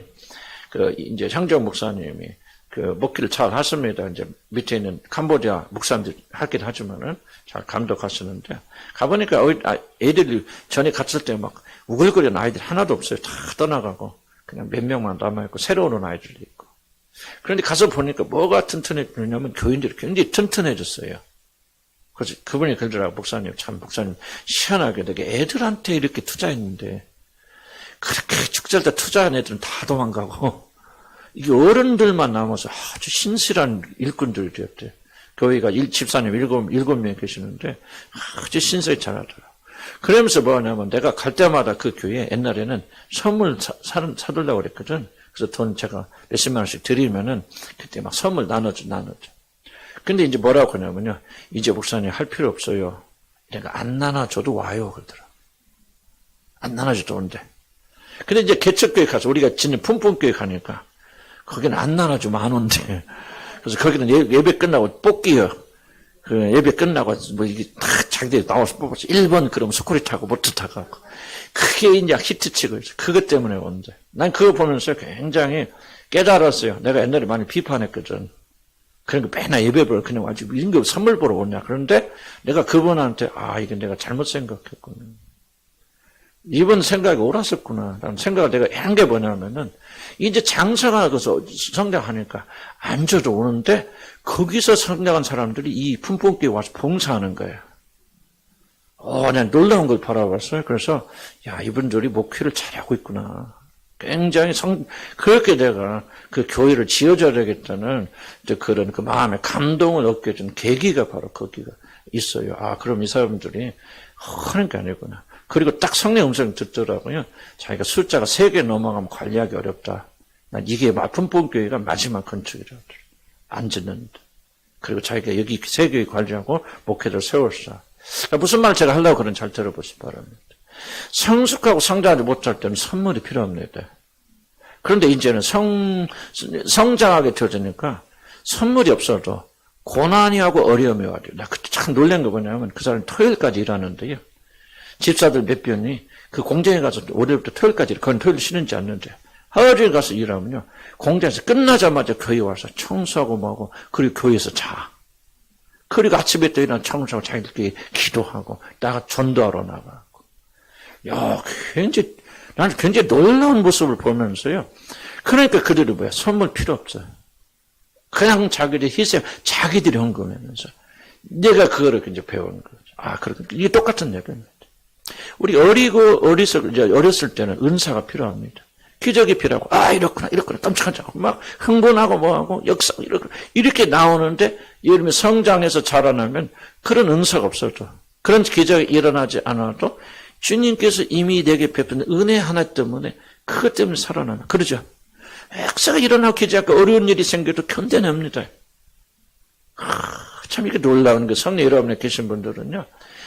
이제 향정 목사님이 목회를 잘 하십니다. 이제 밑에 있는 캄보디아 목사님들 하긴 하지만은 잘 감독하시는데, 가보니까 애들이 전에 갔을 때 막 우글거리는 아이들 하나도 없어요. 다 떠나가고, 그냥 몇 명만 남아있고, 새로운 온 아이들도 있고. 그런데 가서 보니까 뭐가 튼튼해지냐면 교인들이 굉장히 튼튼해졌어요. 그래서 그분이 그러더라고요. 목사님, 희한하게 되게 애들한테 이렇게 투자했는데, 그렇게 축제할 때 투자한 애들은 다 도망가고, 이게 어른들만 남아서 아주 신실한 일꾼들이 되었대. 교회가 집사님 7명 계시는데 아주 신실히 잘하더라고요. 그러면서 뭐냐면 내가 갈 때마다 그 교회에 옛날에는 선물 사들라고 그랬거든. 그래서 돈 제가 몇십만 원씩 드리면은 그때 막 선물 나눠줘. 근데 이제 뭐라고 하냐면요. 이제 목사님 할 필요 없어요. 내가 안 나눠줘도 와요. 그러더라. 안 나눠줘도 온대. 근데 이제 개척교회 가서 우리가 지는 품품교회 가니까 거기는 안 나눠주면 안 온대. 그래서 거기는 예배 끝나고 뽑기요. 예배 끝나고 뭐 이게 탁 자기들이 나와서 뽑았어. 1번 그럼 스코리 타고 보트 타고. 그게 이제 히트치고 있어. 그것 때문에 온대. 난 그거 보면서 굉장히 깨달았어요. 내가 옛날에 많이 비판했거든. 그러니까 맨날 예배를 그냥 아주 이런 거 선물 보러 오냐. 그런데 내가 그분한테 이게 내가 잘못 생각했구나. 이번 생각이 옳았었구나. 라는 생각을 내가 한 게 뭐냐면은, 이제 장성하고서 성장하니까 안 줘도 오는데, 거기서 성장한 사람들이 이 품목교에 와서 봉사하는 거예요. 난 놀라운 걸 바라봤어요. 그래서, 야, 이분들이 목회를 잘하고 있구나. 굉장히 그렇게 내가 그 교회를 지어줘야 되겠다는 그런 그 마음의 감동을 얻게 된 계기가 바로 거기가 있어요. 그럼 이 사람들이 하는 게 아니구나. 그리고 딱 성령 음성을 듣더라고요. 자기가 숫자가 3개 넘어가면 관리하기 어렵다. 난 이게 마품봉교회가 마지막 건축이라고. 안 짓는다. 그리고 자기가 여기 3교회 관리하고 목회를 세웠어. 무슨 말 제가 하려고 그런 잘 들어보시 바랍니다. 성숙하고 성장하지 못할 때는 선물이 필요합니다. 그런데 이제는 성장하게 되어지니까 선물이 없어도 고난이 하고 어려움이 와요. 나 그때 참 놀란 거 뭐냐면 그 사람이 토요일까지 일하는데요. 집사들 몇 명이 그 공장에 가서 월요일부터 토요일까지, 그건 토요일 쉬는지 않는데 하루에 가서 일하면요. 공장에서 끝나자마자 교회 와서 청소하고 뭐하고 그리고 교회에서 자. 그리고 아침에 또 일어나 청소하고 자기들끼리 기도하고 나가 전도하러 나가고. 야, 나는 굉장히 놀라운 모습을 보면서요. 그러니까 그들이 뭐야? 선물 필요 없어요. 그냥 자기들이 희생, 자기들이 헌금하면서. 내가 그거를 이제 배우는 거죠. 그렇군. 이게 똑같은 얘기입니다. 우리 어렸을 때는 은사가 필요합니다. 기적이 필요하고, 이렇구나, 깜짝하지 않고, 막 흥분하고 뭐하고, 역사, 이렇게 나오는데, 예를 들면 성장해서 자라나면 그런 은사가 없어도, 그런 기적이 일어나지 않아도, 주님께서 이미 내게 베푼 은혜 하나 때문에, 그것 때문에 살아나는, 그러죠? 역사가 일어나고 기적하고 어려운 일이 생겨도 견뎌냅니다. 참 이게 놀라운 거, 성령 여러분에 계신 분들은요,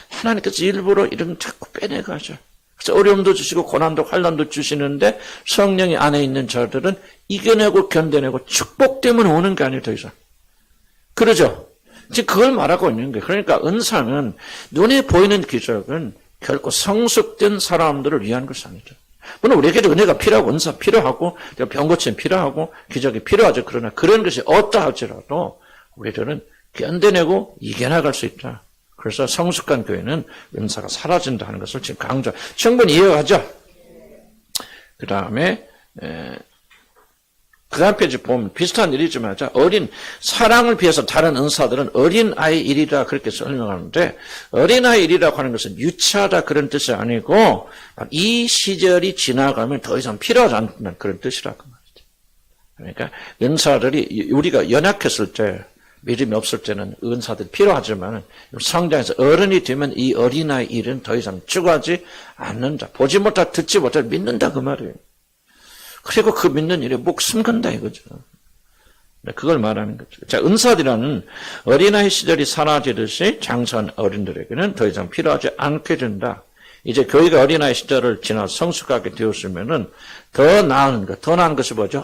하나님께서 일부러 이런 자꾸 빼내가죠. 그래서 어려움도 주시고 고난도 환난도 주시는데 성령이 안에 있는 자들은 이겨내고 견뎌내고 축복 때문에 오는 게 아니에요, 더 이상. 그러죠? 지금 그걸 말하고 있는 거예요. 그러니까 은사는 눈에 보이는 기적은 결코 성숙된 사람들을 위한 것이 아니죠. 물론 우리에게도 은혜가 필요하고 은사 필요하고 병 고침 필요하고 기적이 필요하죠. 그러나 그런 것이 없다 할지라도 우리들은 견뎌내고 이겨나갈 수 있다. 그래서 성숙한 교회는 은사가 사라진다 하는 것을 지금 충분히 이해하죠? 그 다음에, 그 다음 페이지 보면 비슷한 일이지만, 사랑을 비해서 다른 은사들은 어린아이 일이다 그렇게 설명하는데, 어린아이 일이라고 하는 것은 유치하다 그런 뜻이 아니고, 이 시절이 지나가면 더 이상 필요하지 않는 그런 뜻이라고 말이죠. 그러니까 은사들이 우리가 연약했을 때, 믿음이 없을 때는 은사들이 필요하지만 성장해서 어른이 되면 이 어린아이 일은 더 이상 추구하지 않는다. 보지 못하 듣지 못하 믿는다 그 말이에요. 그리고 그 믿는 일에 목숨 건다 이거죠. 그걸 말하는 거죠. 자, 은사들이라는 어린아이 시절이 사라지듯이 장성한 어린들에게는 더 이상 필요하지 않게 된다. 이제 교회가 어린아이 시절을 지나 성숙하게 되었으면은 더 나은 것이 뭐죠?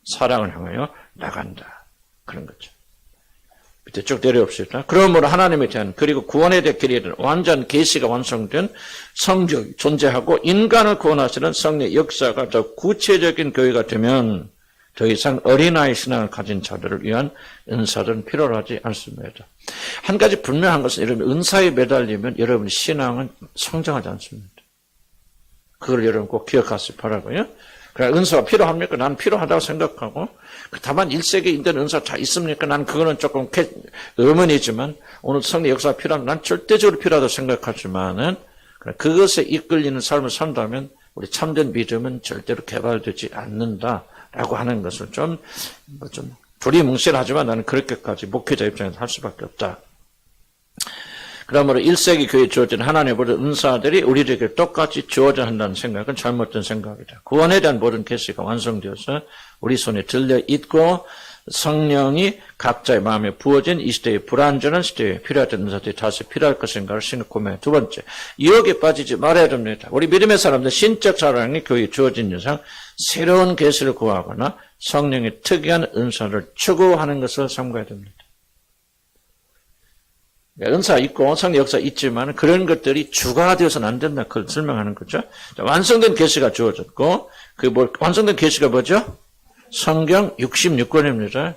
사랑을 향하여 나간다. 그런 거죠. 밑에 쭉 내려옵시다. 그러므로 하나님에 대한 그리고 구원에 대한 길에 대한 완전 계시가 완성된 성적이 존재하고 인간을 구원하시는 성령의 역사가 더 구체적인 교회가 되면 더 이상 어린아이 신앙을 가진 자들을 위한 은사들은 필요하지 않습니다. 한 가지 분명한 것은 여러분 은사에 매달리면 여러분의 신앙은 성장하지 않습니다. 그걸 여러분 꼭 기억하시기 바라고요. 그래, 은사가 필요합니까? 난 필요하다고 생각하고, 다만 1세기 인도는 은사가 다 있습니까? 난 그거는 조금 의문이지만, 오늘 성령 역사가 필요하면 난 절대적으로 필요하다고 생각하지만은, 그것에 이끌리는 삶을 산다면, 우리 참된 믿음은 절대로 개발되지 않는다라고 하는 것을 좀 두리뭉실하지만 나는 그렇게까지 목회자 입장에서 할 수밖에 없다. 그러므로 1세기 교회에 주어진 하나님의 모든 은사들이 우리에게 똑같이 주어져야 한다는 생각은 잘못된 생각이다. 구원에 대한 모든 계시가 완성되어서 우리 손에 들려 있고 성령이 각자의 마음에 부어진 이 시대의 불완전한 시대에 필요했던 은사들이 다시 필요할 것인가를 생각하며 두 번째, 유혹에 빠지지 말아야 됩니다. 우리 믿음의 사람들 신적 사랑이 교회에 주어진 이상 새로운 계시를 구하거나 성령의 특이한 은사를 추구하는 것을 삼가야 됩니다. 은사 있고 성령 역사 있지만 그런 것들이 주가 되어서는 안 된다. 그걸 설명하는 거죠. 완성된 계시가 주어졌고 완성된 계시가 뭐죠? 성경 66권입니다.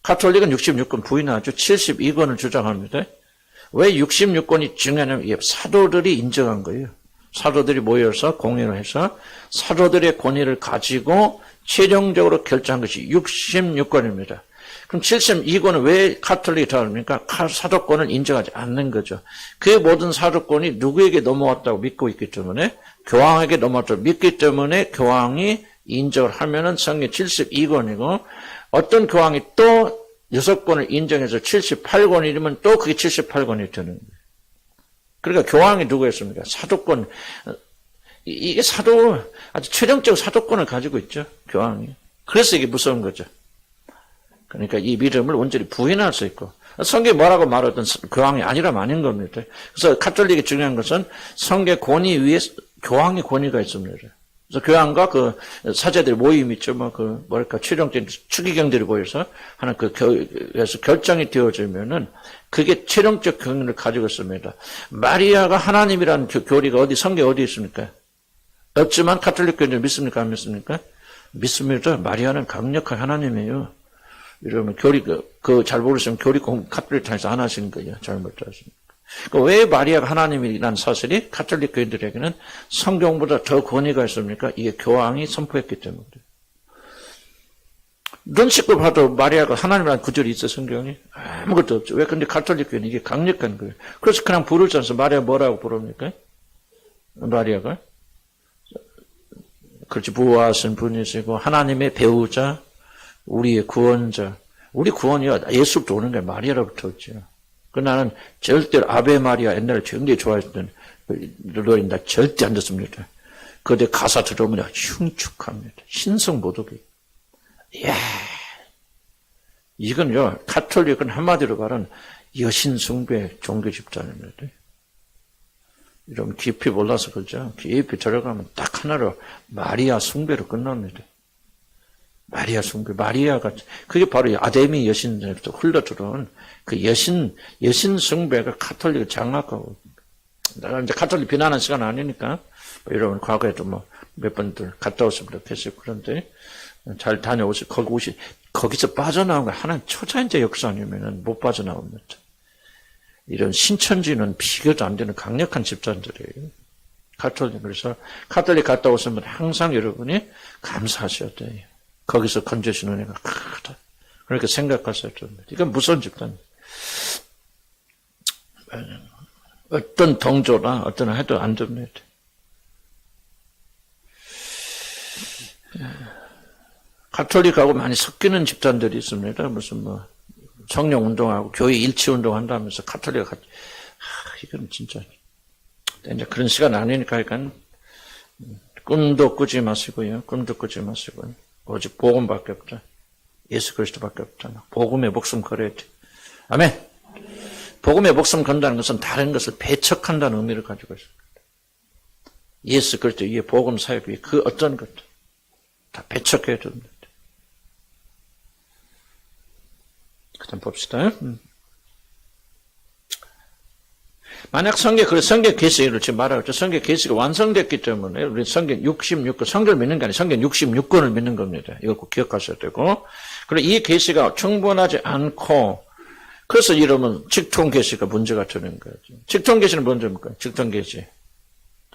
가톨릭은 66권 부인하죠. 72권을 주장합니다. 왜 66권이 중요하냐면 이게 사도들이 인정한 거예요. 사도들이 모여서 공연을 해서 사도들의 권위를 가지고 최종적으로 결정한 것이 66권입니다. 그럼 72권은 왜 카톨릭이 다릅니까? 사도권을 인정하지 않는 거죠. 그 모든 사도권이 누구에게 넘어왔다고 믿고 있기 때문에, 교황에게 넘어왔다고 믿기 때문에 교황이 인정을 하면은 성경 72권이고, 어떤 교황이 또 6권을 인정해서 78권이면 또 그게 78권이 되는 거예요. 그러니까 교황이 누구였습니까? 사도권. 이게 아주 최종적 사도권을 가지고 있죠. 교황이. 그래서 이게 무서운 거죠. 그러니까 이 믿음을 온전히 부인할 수 있고. 성경이 뭐라고 말하든 교황이 아니라면 아닌 겁니다. 그래서 카톨릭이 중요한 것은 성경 권위 위에 교황의 권위가 있습니다. 그래서 교황과 그 사제들 모임 있죠. 최종적인 추기경들이 모여서 하는 그래서 결정이 되어지면은 그게 최종적 경륜을 가지고 있습니다. 마리아가 하나님이라는 교리가 성경에 어디 있습니까? 없지만 카톨릭 교인들 믿습니까? 안 믿습니까? 믿습니다. 마리아는 강력한 하나님이에요. 이러면 잘 모르시면 교리 카톨릭에서 안 하시는 거예요. 잘못하시니까. 왜 마리아가 하나님이라는 사실이 카톨릭 교인들에게는 성경보다 더 권위가 있습니까? 이게 교황이 선포했기 때문에. 눈 씻고 봐도 마리아가 하나님이라는 구절이 있어, 성경이? 아무것도 없죠. 왜? 근데 카톨릭 교인은 이게 강력한 거예요. 그래서 그냥 부르지 않습니까? 마리아 뭐라고 부릅니까? 마리아가? 그렇지, 부하신 분이시고, 하나님의 배우자, 우리의 구원자. 우리 구원이요, 예수부터 오는 게 마리아로부터 오죠. 나는 절대로 아베 마리아 옛날에 굉장히 좋아했던 노래인데 절대 안 듣습니다. 그런데 가사 들어보면 흉측합니다. 신성 모독이. 이야, 이건요, 카톨릭은 한마디로 말하면 여신숭배 종교 집단입니다. 이러면 깊이 몰라서 그러죠. 깊이 들어가면 딱 하나로 마리아 숭배로 끝납니다. 마리아 숭배, 마리아가, 그게 바로 아데미 여신으로부터 흘러들어온 그 여신 숭배가 카톨릭을 장악하고, 내가 이제 카톨릭 비난하는 시간 아니니까, 여러분 과거에도 몇 번들 갔다 오시면 좋겠어요. 그런데 잘 다녀오시고, 거기서 빠져나온 거 하나는 초자연적 역사 아니면은 못 빠져나옵니다. 이런 신천지는 비교도 안 되는 강력한 집단들이에요. 카톨릭. 그래서 카톨릭 갔다 오시면 항상 여러분이 감사하셔야 돼요. 거기서 건져주는 은혜가 크다. 그렇게 생각하셔야 됩니다. 이건 무서운 집단이에요. 어떤 동조나 어떤 해도 안 됩니다. 가톨릭하고 많이 섞이는 집단들이 있습니다. 무슨 성령 운동하고 교회 일치 운동 한다면서 가톨릭 이건 진짜 이제 그런 시간 아니니까 꿈도 꾸지 마시고요. 꿈도 꾸지 마시고요. 오직 복음밖에 없다. 예수 그리스도밖에 없잖아. 복음의 목숨 걸어야 돼. 아멘. 복음의 목숨 건다는 것은 다른 것을 배척한다는 의미를 가지고 있습니다. 예수 그리스도 위에 복음 사역 위에 그 어떤 것도 다 배척해야 됩니다. 그다음 봅시다. 만약 성경 계시를 지금 말하고 있죠. 성경 계시가 완성됐기 때문에 우리 성경 66권, 성경을 믿는 게 아니라 성경 66권을 믿는 겁니다. 이거 꼭 기억하셔야 되고. 그리고 이 계시가 충분하지 않고, 그래서 이러면 직통 계시가 문제가 되는 거죠. 직통 계시는 뭔지입니까? 직통 계시.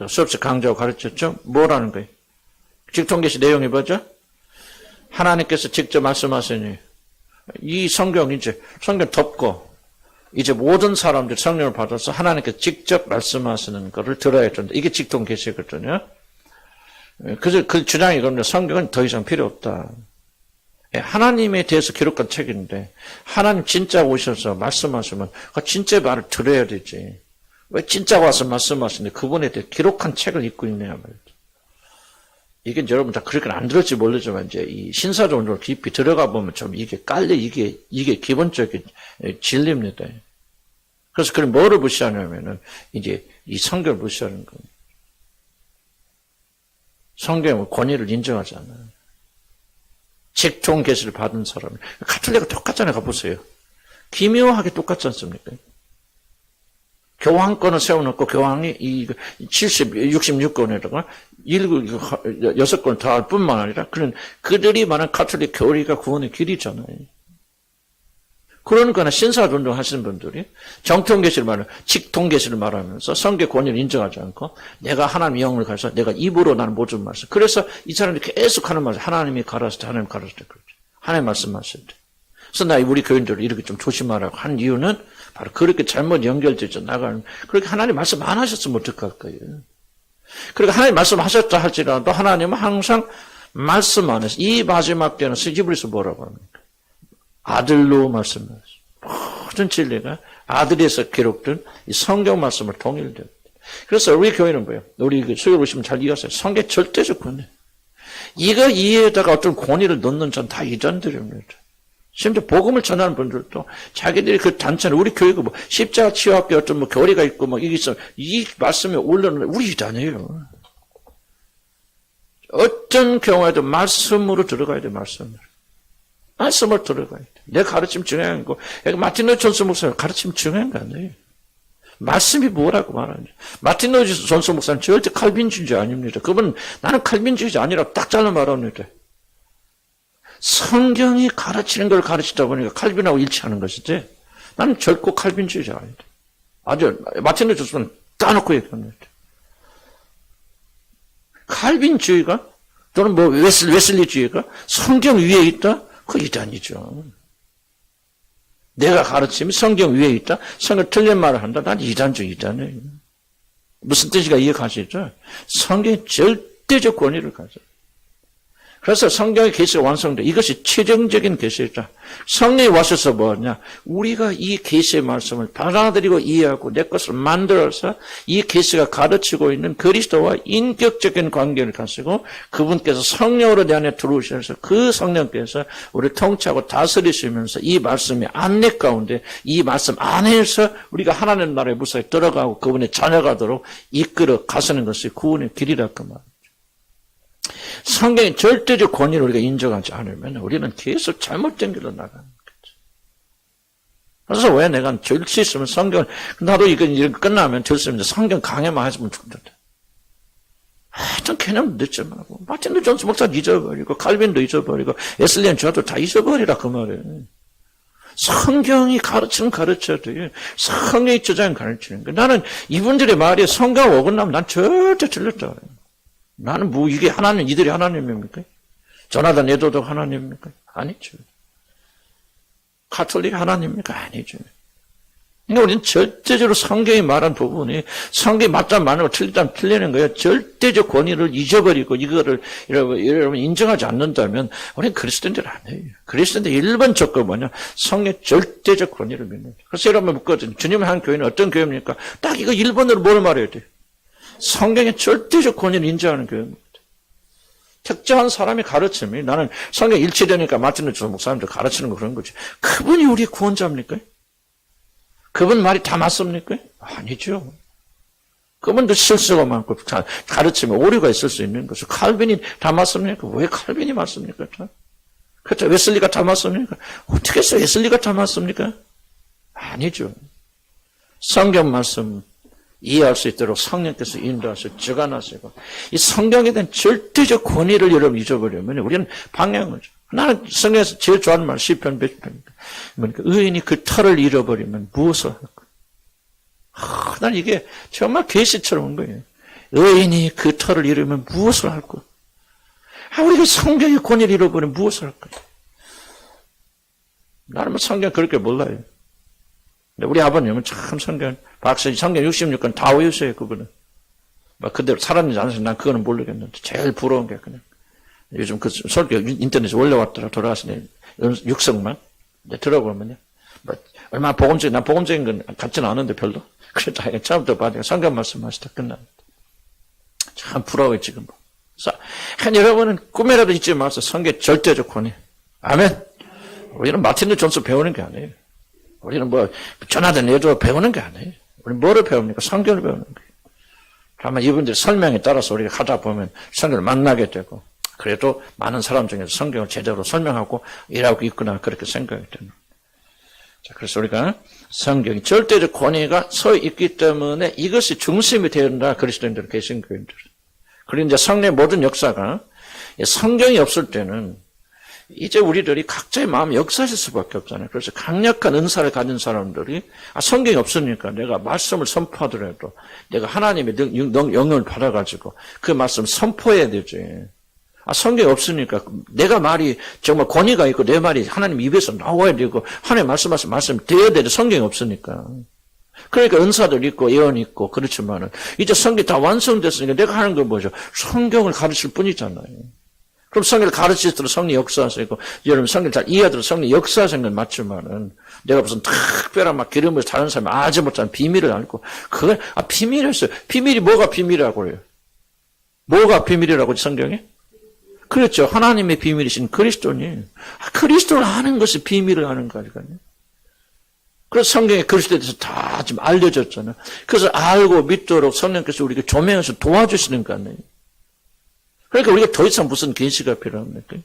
수업에서 강조하고 가르쳤죠? 뭐라는 거예요? 직통 계시 내용이 뭐죠? 하나님께서 직접 말씀하시니, 이 성경 덮고, 이제 모든 사람들이 성령을 받아서 하나님께 직접 말씀하시는 것을 들어야 된다. 이게 직통 계시거든요. 그래서 그 주장이 그런데 성경은 더 이상 필요 없다. 하나님에 대해서 기록한 책인데 하나님 진짜 오셔서 말씀하시면 그 진짜 말을 들어야 되지. 왜 진짜 와서 말씀하시는데 그분에 대해 기록한 책을 읽고 있냐 말이죠. 이게 여러분 다 그렇게 안 들을지 모르지만 이제 이 신사적으로 깊이 들어가 보면 좀 이게 깔려 이게 기본적인 진리입니다. 그래서 그럼 뭐를 무시하냐면은 이제 이 성경을 무시하는 겁니다. 성경은 권위를 인정하지 않아요. 직통 계시를 받은 사람, 가톨릭은 똑같잖아요. 가보세요. 기묘하게 똑같지 않습니까? 교황권을 세워놓고 교황이 이 66권에다가 6권을 더 할 뿐만 아니라 그들이 말한 가톨릭 교리가 구원의 길이잖아요. 그러니까 신사운동 하시는 분들이 정통계시를 말하면 직통계시를 말하면서 성경 권위를 인정하지 않고 내가 하나님 영을 가서 내가 입으로 나는 모든 말씀. 그래서 이 사람들이 계속 하는 말씀. 하나님이 가라사대 하나님 가라사대 그러죠. 하나님 말씀하실 때. 그래서 나 우리 교인들을 이렇게 좀 조심하라고 한 이유는 바로 그렇게 잘못 연결되어 나가는, 그렇게 하나님 말씀 안 하셨으면 어떡할 거예요. 그러니까 하나님 말씀하셨다 할지라도 하나님은 항상 말씀 안에서 이 마지막 때는 히브리서 뭐라고 합니까? 아들로 말씀하셨어요. 모든 진리가 아들에서 기록된 이 성경 말씀을 통일돼요. 그래서 우리 교회는 뭐예요? 우리 수요일 오시면 잘 이해하세요. 성경 절대적 권위. 이거 이해에다가 어떤 권위를 넣는 전 다 이단들입니다. 심지어 복음을 전하는 분들도 자기들이 그 단체는 우리 교회가 뭐 십자가 치유학교 어떤 뭐 교리가 있고 뭐 이게 있어 이 말씀에 올려놓는 우리 이단이에요. 어떤 경우에도 말씀으로 들어가야 돼. 말씀을 들어가야 돼. 내 가르침 중요한 거. 마틴 루터 존스 목사님 가르침 중요한 거 아니에요. 말씀이 뭐라고 말하는지. 마틴 루터 존스 목사님 절대 칼빈주의자 아닙니다. 그분 나는 칼빈주의자 아니라고 딱 잘라 말합니다. 성경이 가르치는 걸 가르치다 보니까 칼빈하고 일치하는 것이지 나는 결코 칼빈주의자가 아니다. 아주 마틴 루터 존스는 까놓고 얘기합니다. 칼빈주의가 또는 뭐 웨슬리주의가 성경 위에 있다? 그 이단이죠. 내가 가르치면 성경 위에 있다? 성경 틀린 말을 한다? 난 이단이에요. 무슨 뜻인가 이해가시죠? 성경이 절대적 권위를 가져요. 그래서 성경의 계시가 완성돼. 이것이 최종적인 계시다. 성령이 와셔서 뭐냐? 우리가 이 계시의 말씀을 받아들이고 이해하고 내 것을 만들어서 이 계시가 가르치고 있는 그리스도와 인격적인 관계를 가지고 그분께서 성령으로 내 안에 들어오셔서 그 성령께서 우리를 통치하고 다스리시면서 이 말씀의 안내 가운데 이 말씀 안에서 우리가 하나님 나라의 무사히 들어가고 그분의 자녀가 되도록 이끌어 가시는 것이 구원의 길이라 그 말. 성경의 절대적 권위를 우리가 인정하지 않으면 우리는 계속 잘못된 길로 나가는 거죠. 그래서 왜 내가 절수 있으면 성경을, 나도 이거 끝나면 절수 있는데 성경 강해만 하시면 좋던데. 하여튼 개념 늦지 말고, 마틴 루터 존스 목사 잊어버리고, 칼빈도 잊어버리고, 웨슬리안 저도 다 잊어버리라 그 말이에요. 성경이 가르치는 가르쳐야 돼. 성경이 주장은 가르치는 거예요. 나는 이분들의 말이 성경 어긋나면 난 절대 틀렸다 그래요. 나는 뭐 이게 하나님, 이들이 하나님입니까? 조나단 에도도 하나님입니까? 아니죠. 가톨릭 하나님입니까? 아니죠. 그러니까 우리는 절대적으로 성경이 말한 부분이 성경이 맞다면 맞는 거 틀리다면 틀리는 거예요. 절대적 권위를 잊어버리고 이거를 여러분 인정하지 않는다면 우리는 그리스도인들 아니에요. 그리스도인들 1번 조건 뭐냐? 성경의 절대적 권위를 믿는 거예요. 그래서 여러분 묻거든요. 주님의 한 교회는 어떤 교회입니까? 딱 이거 1번으로 뭘 말해야 돼요? 성경의 절대적 권위를 인정하는 교회입니다. 특정한 사람이 가르침이 나는 성경 일치되니까 마틴 루터 목사님들 가르치는 거 그런 거지. 그분이 우리 구원자입니까? 그분 말이 다 맞습니까? 아니죠. 그분도 실수가 많고 가르침에 오류가 있을 수 있는 것을 칼빈이 다 맞습니까? 왜 칼빈이 맞습니까? 그렇죠. 웨슬리가 다 맞습니까? 어떻게 해서 웨슬리가 다 맞습니까? 아니죠. 성경 말씀 이해할 수 있도록 성령께서 인도하시고 주관하시고 이 성경에 대한 절대적 권위를 여러분 잊어버리면 우리는 방향을 줘. 나는 성경에서 제일 좋아하는 말 시편 100편이니까 그러니까 의인이 그 털을 잃어버리면 무엇을 할까? 난 이게 정말 계시처럼 온 거예요. 의인이 그 털을 잃으면 무엇을 할까? 우리가 성경의 권위를 잃어버리면 무엇을 할까? 나는 뭐 성경 그렇게 몰라요. 근데 우리 아버님은 참 성경 66권 다 외우세요, 그분은. 막 그대로 살았는지 안 했는지 난 그거는 모르겠는데, 제일 부러운 게 그냥. 요즘 그 설교 인터넷에 올려왔더라, 돌아가시네. 육성만. 이제 들어보면요. 뭐, 얼마나 난 복음적인 건 같지는 않은데 별로. 그래도 처음부터 봐도 성경 말씀 하시다 끝납니다. 참 부러워요, 지금. 그래서, 여러분은 꿈에라도 잊지 마세요. 성경 절대적 권위. 아멘. 우리는 마틴 루터 존스 배우는 게 아니에요. 우리는 뭐, 조나단 에도 배우는 게 아니에요. 우리 뭐를 배웁니까? 성경을 배우는 거예요. 다만 이분들 설명에 따라서 우리가 하다 보면 성경을 만나게 되고, 그래도 많은 사람 중에서 성경을 제대로 설명하고 일하고 있구나, 그렇게 생각이 됩니다. 자, 그래서 우리가 성경이 절대적 권위가 서 있기 때문에 이것이 중심이 되어야 그리스도인들, 개신교인들. 그리고 이제 성령의 모든 역사가 성경이 없을 때는 이제 우리들이 각자의 마음이 역사실 수밖에 없잖아요. 그래서 강력한 은사를 가진 사람들이 성경이 없으니까 내가 말씀을 선포하더라도 내가 하나님의 영을 받아가지고 그 말씀을 선포해야 되지. 성경이 없으니까 내가 말이 정말 권위가 있고 내 말이 하나님 입에서 나와야 되고 하나님 말씀하신 말씀 되어야 되는데 성경이 없으니까. 그러니까 은사들 있고 예언 있고 그렇지만은 이제 성경이 다 완성됐으니까 내가 하는 건 뭐죠? 성경을 가르칠 뿐이잖아요. 그럼 성경을 가르치도록 성령 역사하시고 여러분 성경을 잘 이해하도록 성령 역사하시는 건 맞지만은 내가 무슨 특별한 막 기름을 다른 사람이 아지 못하는 비밀을 알고 그걸 비밀이었어요. 비밀이 뭐가 비밀이라고 해요? 뭐가 비밀이라고 성경에? 그렇죠. 하나님의 비밀이신 그리스도니 그리스도를 아는 것이 비밀을 아는 거니까요. 그래서 성경에 그리스도에 대해서 다 지금 알려졌잖아요. 그래서 알고 믿도록 성령께서 우리에게 조명해서 도와주시는 거 아니에요. 그러니까 우리가 더 이상 무슨 계시가 필요합니까?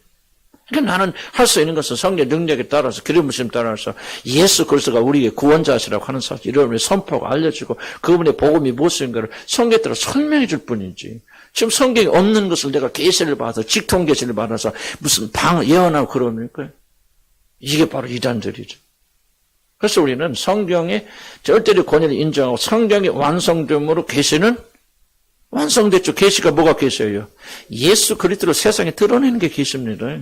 그러니까 나는 할 수 있는 것은 성령 능력에 따라서 기름 부심 따라서 예수 그리스도가 우리의 구원자시라고 하는 사실 이런 선포하고 알려주고 그분의 복음이 무엇인가를 성경에 따라 설명해 줄 뿐이지. 지금 성경에 없는 것을 내가 계시를 받아서 직통 계시를 받아서 무슨 예언하고 그러니까 이게 바로 이단들이죠. 그래서 우리는 성경의 절대적 권위를 인정하고 성경의 완성됨으로 계시는 완성됐죠. 계시가 뭐가 계시예요? 예수 그리스도를 세상에 드러내는 게 계시입니다.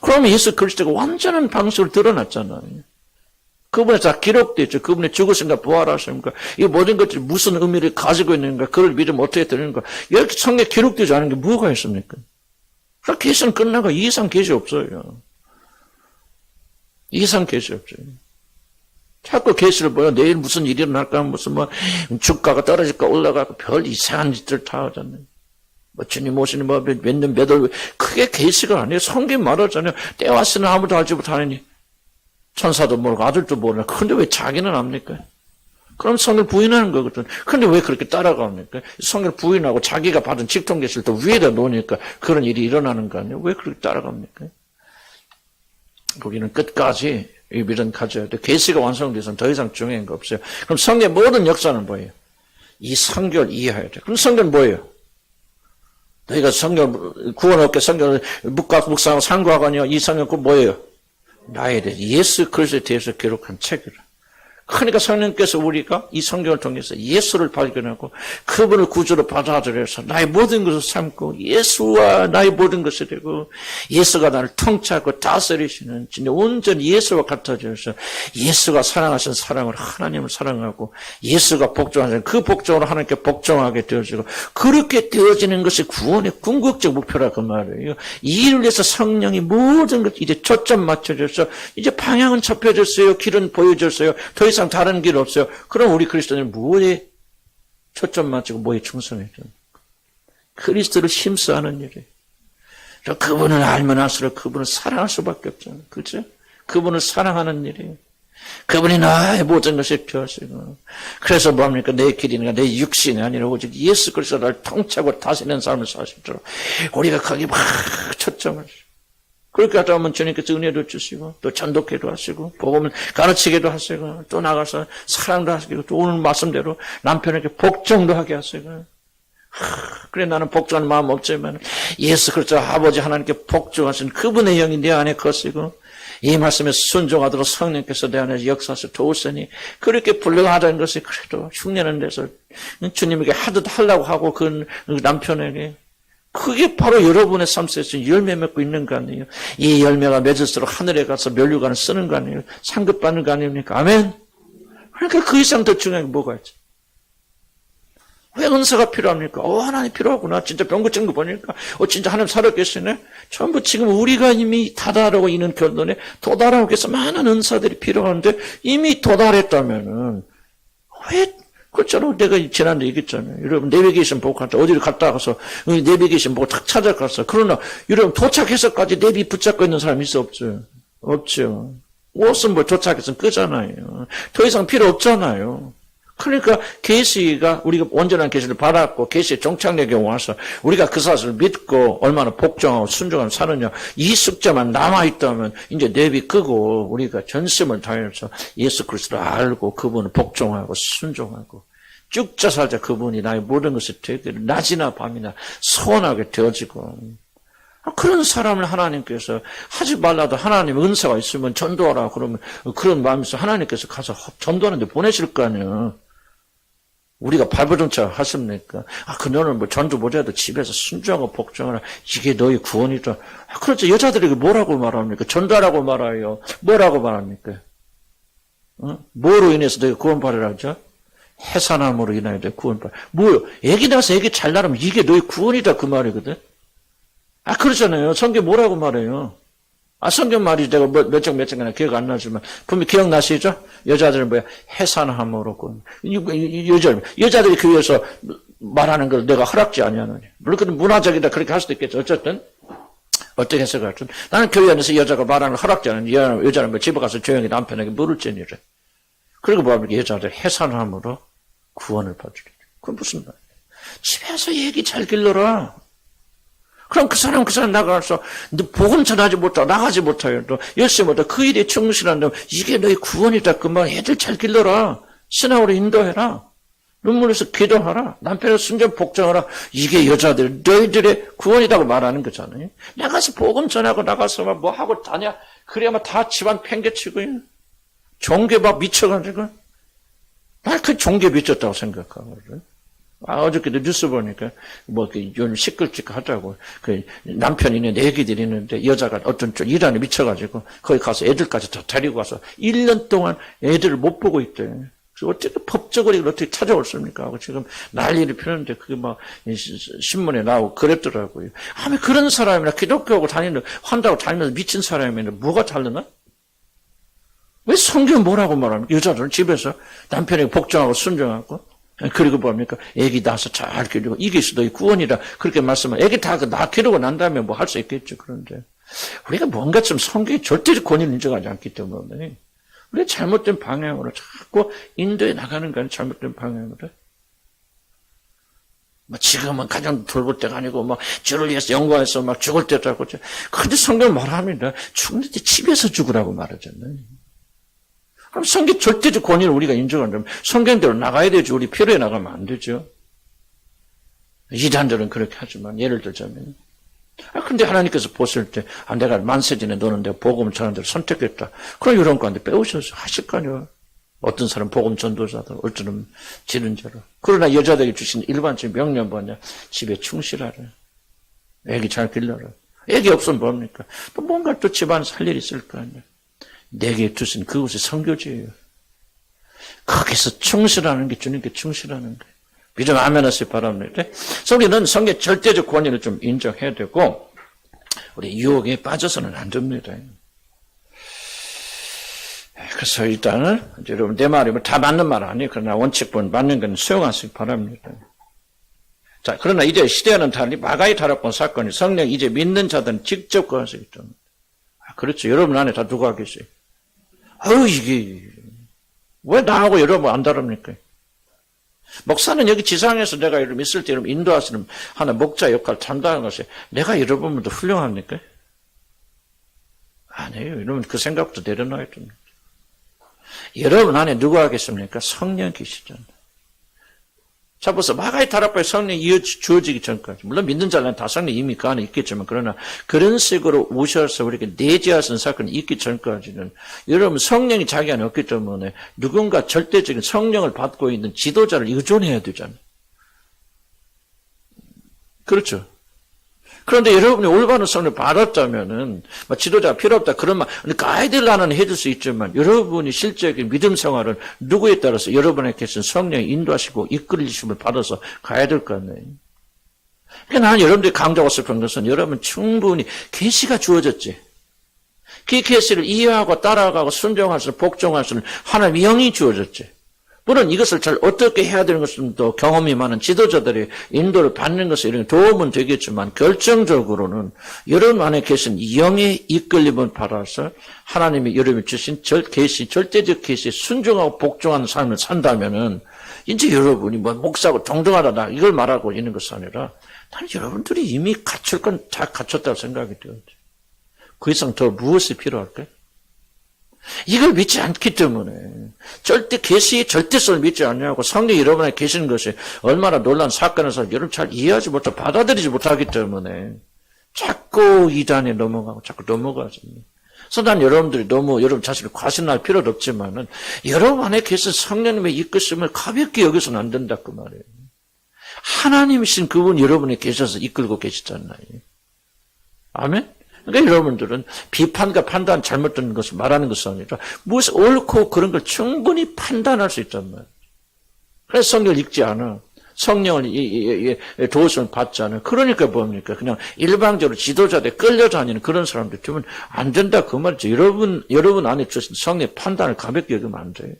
그러면 예수 그리스도가 완전한 방식으로 드러났잖아요. 그분에 다 기록되어 있죠. 그분의 죽으신가 부활하신가 이 모든 것들이 무슨 의미를 가지고 있는가 그걸 믿으면 어떻게 되는가 이렇게 성경에 기록되지 않은 게 뭐가 있습니까? 그럼 계시는 끝나고 이상 계시 없어요. 이상 계시 없어요. 자꾸 계시를 보여 내일 무슨 일이 일어날까 무슨 뭐 주가가 떨어질까 올라가고 별 이상한 짓들 다 하잖아요. 뭐 주님 오시는 뭐 몇 년 몇 월 그게 계시가 아니에요. 성경 말하잖아요. 때 왔으나 아무도 알지 못하느니 천사도 모르고 아들도 모르나 근데 왜 자기는 압니까? 그럼 성경을 부인하는 거거든. 근데 왜 그렇게 따라갑니까? 성경을 부인하고 자기가 받은 직통 계시를 또 위에다 놓으니까 그런 일이 일어나는 거 아니에요? 왜 그렇게 따라갑니까? 우리는 끝까지 이 믿음 가져야 돼. 계시가 완성돼서는 더 이상 중요한 거 없어요. 그럼 성경의 모든 역사는 뭐예요? 이 성경을 이해해야 돼. 그럼 성경은 뭐예요? 너희가 성경 구원 얻게 성경을 묵상하고 상고하거니와 이 성경 그 뭐예요? 나에 대해 예수 그리스도에 대해서 기록한 책이라. 그러니까 성령께서 우리가 이 성경을 통해서 예수를 발견하고 그분을 구주로 받아들여서 나의 모든 것을 삼고 예수와 나의 모든 것이 되고 예수가 나를 통치하고 다스리시는 진짜 온전히 예수와 같아져서 예수가 사랑하신 사랑을 하나님을 사랑하고 예수가 복종하신 그 복종으로 하나님께 복종하게 되어지고 그렇게 되어지는 것이 구원의 궁극적 목표라 그 말이에요. 이 일을 위해서 성령이 모든 것 이제 초점 맞춰져서 이제 방향은 잡혀졌어요. 길은 보여졌어요. 더 이상 다른 길 없어요. 그럼 우리 그리스도는 뭐에 초점 맞추고 뭐에 충성해야 됩니까? 그리스도를 힘써하는 일이에요. 그분을 알면 할수록 그분을 사랑할 수밖에 없잖아요. 그렇죠? 그분을 사랑하는 일이에요. 그분이 나의 모든 것을 피하시고 그래서 뭡니까? 내 길이나 내 육신이 아니라 오직 예수 그리스도가 나를 통치하고 다스리는 삶을 사시도록 우리가 거기 막 초점을 그렇게 하다 보면 주님께서 은혜도 주시고 또 전도케도 하시고 복음을 가르치게도 하시고 또 나가서 사랑도 하시고 또 오늘 말씀대로 남편에게 복종도 하게 하시고 그래 나는 복종하는 마음 없지만 예수 그리스도 아버지 하나님께 복종하신 그분의 영이 내 안에 거시고 이 말씀에 순종하도록 성령께서 내 안에 역사하셔 도우시니 그렇게 불량하다는 것이 그래도 흉내는 데서 주님에게 하듯 하려고 하고 그 남편에게 그게 바로 여러분의 삶 속에서 열매 맺고 있는 거 아니에요. 이 열매가 맺을수록 하늘에 가서 면류관을 쓰는 거 아니에요. 상급받는 거 아닙니까? 아멘. 그러니까 그 이상 더 중요한 게 뭐가 있지? 왜 은사가 필요합니까? 하나님 필요하구나. 진짜 병고 찍은 거 보니까 진짜 하나님 살아계시네. 전부 지금 우리가 이미 다다르고 있는 결론에 도달하고 계서 많은 은사들이 필요한데 이미 도달했다면은 왜 그렇잖아요. 내가 지난주에 얘기했잖아요. 여러분, 내비게이션 보고 갔다, 어디를 갔다 가서, 내비게이션 보고 탁 찾아갔어. 그러나, 여러분, 도착해서까지 내비 붙잡고 있는 사람 있어, 없죠? 없죠. 옷은 뭐 도착해서 끄잖아요. 더 이상 필요 없잖아요. 그러니까, 계시가, 우리가 온전한 계시를 받았고, 계시의 종착역에 와서, 우리가 그 사실을 믿고, 얼마나 복종하고 순종하고 사느냐, 이 숙제만 남아있다면, 이제 내비 끄고, 우리가 전심을 다해서 예수 그리스도를 알고, 그분을 복종하고, 순종하고, 쭉자 살자 그분이 나의 모든 것을 되게, 낮이나 밤이나 소원하게 되어지고, 그런 사람을 하나님께서 하지 말라도 하나님 은사가 있으면 전도하라 그러면 그런 마음에서 하나님께서 가서 전도하는데 보내실 거 아니에요. 우리가 발버둥 쳐 하십니까? 그녀는 뭐 전도 못해도 집에서 순종하고 복종하라. 이게 너희 구원이다. 그렇죠. 여자들에게 뭐라고 말합니까? 전도하라고 말해요. 뭐라고 말합니까? 뭐로 인해서 너희 구원받으라 하죠? 해산함으로 인하여 너희 구원받으라. 뭐요? 애기 낳아서 애기 잘 낳으면 이게 너희 구원이다 그 말이거든. 그렇잖아요. 성경 뭐라고 말해요? 성경 말이 내가 몇 장이나 기억 안 나지만, 분명히 기억나시죠? 여자들은 뭐야? 해산함으로 구원. 여자들이 교회에서 말하는 걸 내가 허락지 아니하느냐. 물론 그건 문화적이다 그렇게 할 수도 있겠죠. 어쨌든, 어떻게 해석할든 나는 교회 안에서 여자가 말하는 걸 허락지 않으냐. 여자는 뭐 집에 가서 조용히 남편에게 물을지니래. 그리고 뭐합니까? 여자들 해산함으로 구원을 받으리라. 그건 무슨 말이에요? 집에서 얘기 잘 길러라. 그럼 그 사람 나가서 복음 전하지 못하고 나가지 못하여 또 열심히 못하고 그 일에 충실한다면 이게 너희 구원이다. 그 말 애들 잘 길러라. 신앙으로 인도해라. 눈물에서 기도하라. 남편의 순전 복종하라. 이게 여자들 너희들의 구원이라고 말하는 거잖아요. 나가서 복음 전하고 나가서 뭐 하고 다냐. 그래야만 다 집안 팽개치고요. 종교 막 미쳐가지고. 나 그 종교 미쳤다고 생각하거든. 어저께도 뉴스 보니까, 요즘 시끌시끌 하자고, 남편이 있는데, 애기들이 있는데, 여자가 어떤 쪽 일하는 미쳐가지고, 거기 가서 애들까지 다 데리고 가서, 1년 동안 애들을 못 보고 있대. 그래서 어떻게 법적으로 이걸 어떻게 찾아올 습니까? 하고 지금 난리를 피우는데, 그게 막, 신문에 나오고 그랬더라고요. 그런 사람이나 기독교하고 한다고 다니면서 미친 사람이나 뭐가 다르나? 왜 성경 뭐라고 말합니까? 여자들은 집에서 남편에게 복종하고 순종하고, 그리고 뭡니까? 애기 낳아서 잘 기르고, 이게 너희 구원이다. 그렇게 말씀하면, 애기 다 기르고 난 다음에 뭐 할 수 있겠죠. 그런데, 우리가 뭔가 좀 성경이 절대적 권위를 인정하지 않기 때문에, 우리가 잘못된 방향으로 자꾸 인도에 나가는 건 잘못된 방향으로. 지금은 가장 돌볼 때가 아니고, 주를 위해서 영광해서 죽을 때라고. 그런데 성경 말합니다. 죽는데 집에서 죽으라고 말하잖아요. 그럼 성경 절대적 권위를 우리가 인정한다면 성경대로 나가야 되죠. 우리 필요에 나가면 안 되죠. 이단들은 그렇게 하지만 예를 들자면 근데 하나님께서 보실 때 내가 만세진에 너는 내가 복음 전하는 대로 선택했다. 그럼 이런 가운데 빼오셔서 하실 거 아니에요. 어떤 사람 복음 전도자들 어쩌면 지는 자로. 그러나 여자들이 주신 일반적인 명령 뭐냐. 집에 충실하라. 애기 잘 길러라. 애기 없으면 뭡니까? 또 뭔가 또 집안 살 일이 있을 거 아니에요. 내게 주신 그곳이 선교지예요. 거기서 충실하는 게 주님께 충실하는 거예요. 믿음 아멘 하시기 바랍니다. 우리는 성경 절대적 권위를 좀 인정해야 되고 우리 유혹에 빠져서는 안 됩니다. 그래서 일단은 여러분 내 말이 다 맞는 말 아니에요. 그러나 원칙본 맞는 건 수용하시기 바랍니다. 자, 그러나 이제 시대와는 달리 마가의 타락본 사건이 성령 이제 믿는 자들은 직접 거하시기 때문에 그렇죠. 여러분 안에 다 누가 계세요? 이게 왜 나하고 여러분 안 다릅니까? 목사는 여기 지상에서 내가 여러분 있을 때 여러분 인도하시는 하나 목자 역할 담당하는 것이 내가 여러분보다 훌륭합니까? 아니에요. 여러분 그 생각부터 내려놔야 됩니다. 여러분 안에 누가 계십니까? 성령 계시잖아요. 자, 벌써 마가의 타락바에 성령이 주어지기 전까지, 물론 믿는 자는 다 성령이 이미 그 안에 있겠지만, 그러나 그런 식으로 오셔서 우리에게 내재하신 사건이 있기 전까지는 여러분 성령이 자기 안에 없기 때문에 누군가 절대적인 성령을 받고 있는 지도자를 의존해야 되잖아요. 그렇죠. 그런데 여러분이 올바른 성령을 받았다면은, 지도자가 필요 없다. 그런 말, 가이드라인은 해줄 수 있지만, 여러분이 실제적인 믿음 생활은 누구에 따라서 여러분에게 계신 성령이 인도하시고 이끌리심을 받아서 가야 될 거 아니에요. 그러니까 나는 여러분들이 강조하고 싶은 것은 여러분 충분히 계시가 주어졌지. 그 계시를 이해하고 따라가고 순종할 수, 복종할 수는 하나님의 영이 주어졌지. 물론 이것을 잘 어떻게 해야 되는 것은 또 경험이 많은 지도자들이 인도를 받는 것에 이런 도움은 되겠지만 결정적으로는 여러분 안에 계신 영의 이끌림을 받아서 하나님이 여러분이 주신 계시, 절대적 계시에 순종하고 복종하는 삶을 산다면은 이제 여러분이 목사고 동등하다 이걸 말하고 있는 것이 아니라 나는 여러분들이 이미 갖출 건 다 갖췄다고 생각이 되어요. 그 이상 더 무엇이 필요할까요? 이걸 믿지 않기 때문에 절대 계시의 절대성을 믿지 않냐고 성령이 여러분 안에 계시는 것이 얼마나 놀라운 사건에서 여러분 잘 이해하지 못하고 받아들이지 못하기 때문에 자꾸 이단에 넘어가고 자꾸 넘어가십니다. 그래서 난 여러분들이 너무 여러분 자신을 과신할 필요도 없지만은 여러분 안에 계신 성령님의 이끄심을 가볍게 여기서는 안 된다 그 말이에요. 하나님이신 그분 여러분이 계셔서 이끌고 계시잖아요. 아멘? 그러니까 여러분들은 비판과 판단 잘못된 것을 말하는 것이 아니라 무엇이 옳고 그런 걸 충분히 판단할 수 있단 말이에요. 그래서 성경을 읽지 않아. 성령을 도우심을 받지 않아. 그러니까 뭡니까? 그냥 일방적으로 지도자들에 끌려다니는 그런 사람들 되면 안 된다 그 말이죠. 여러분 안에 주신 성령의 판단을 가볍게 여기면 안 돼요.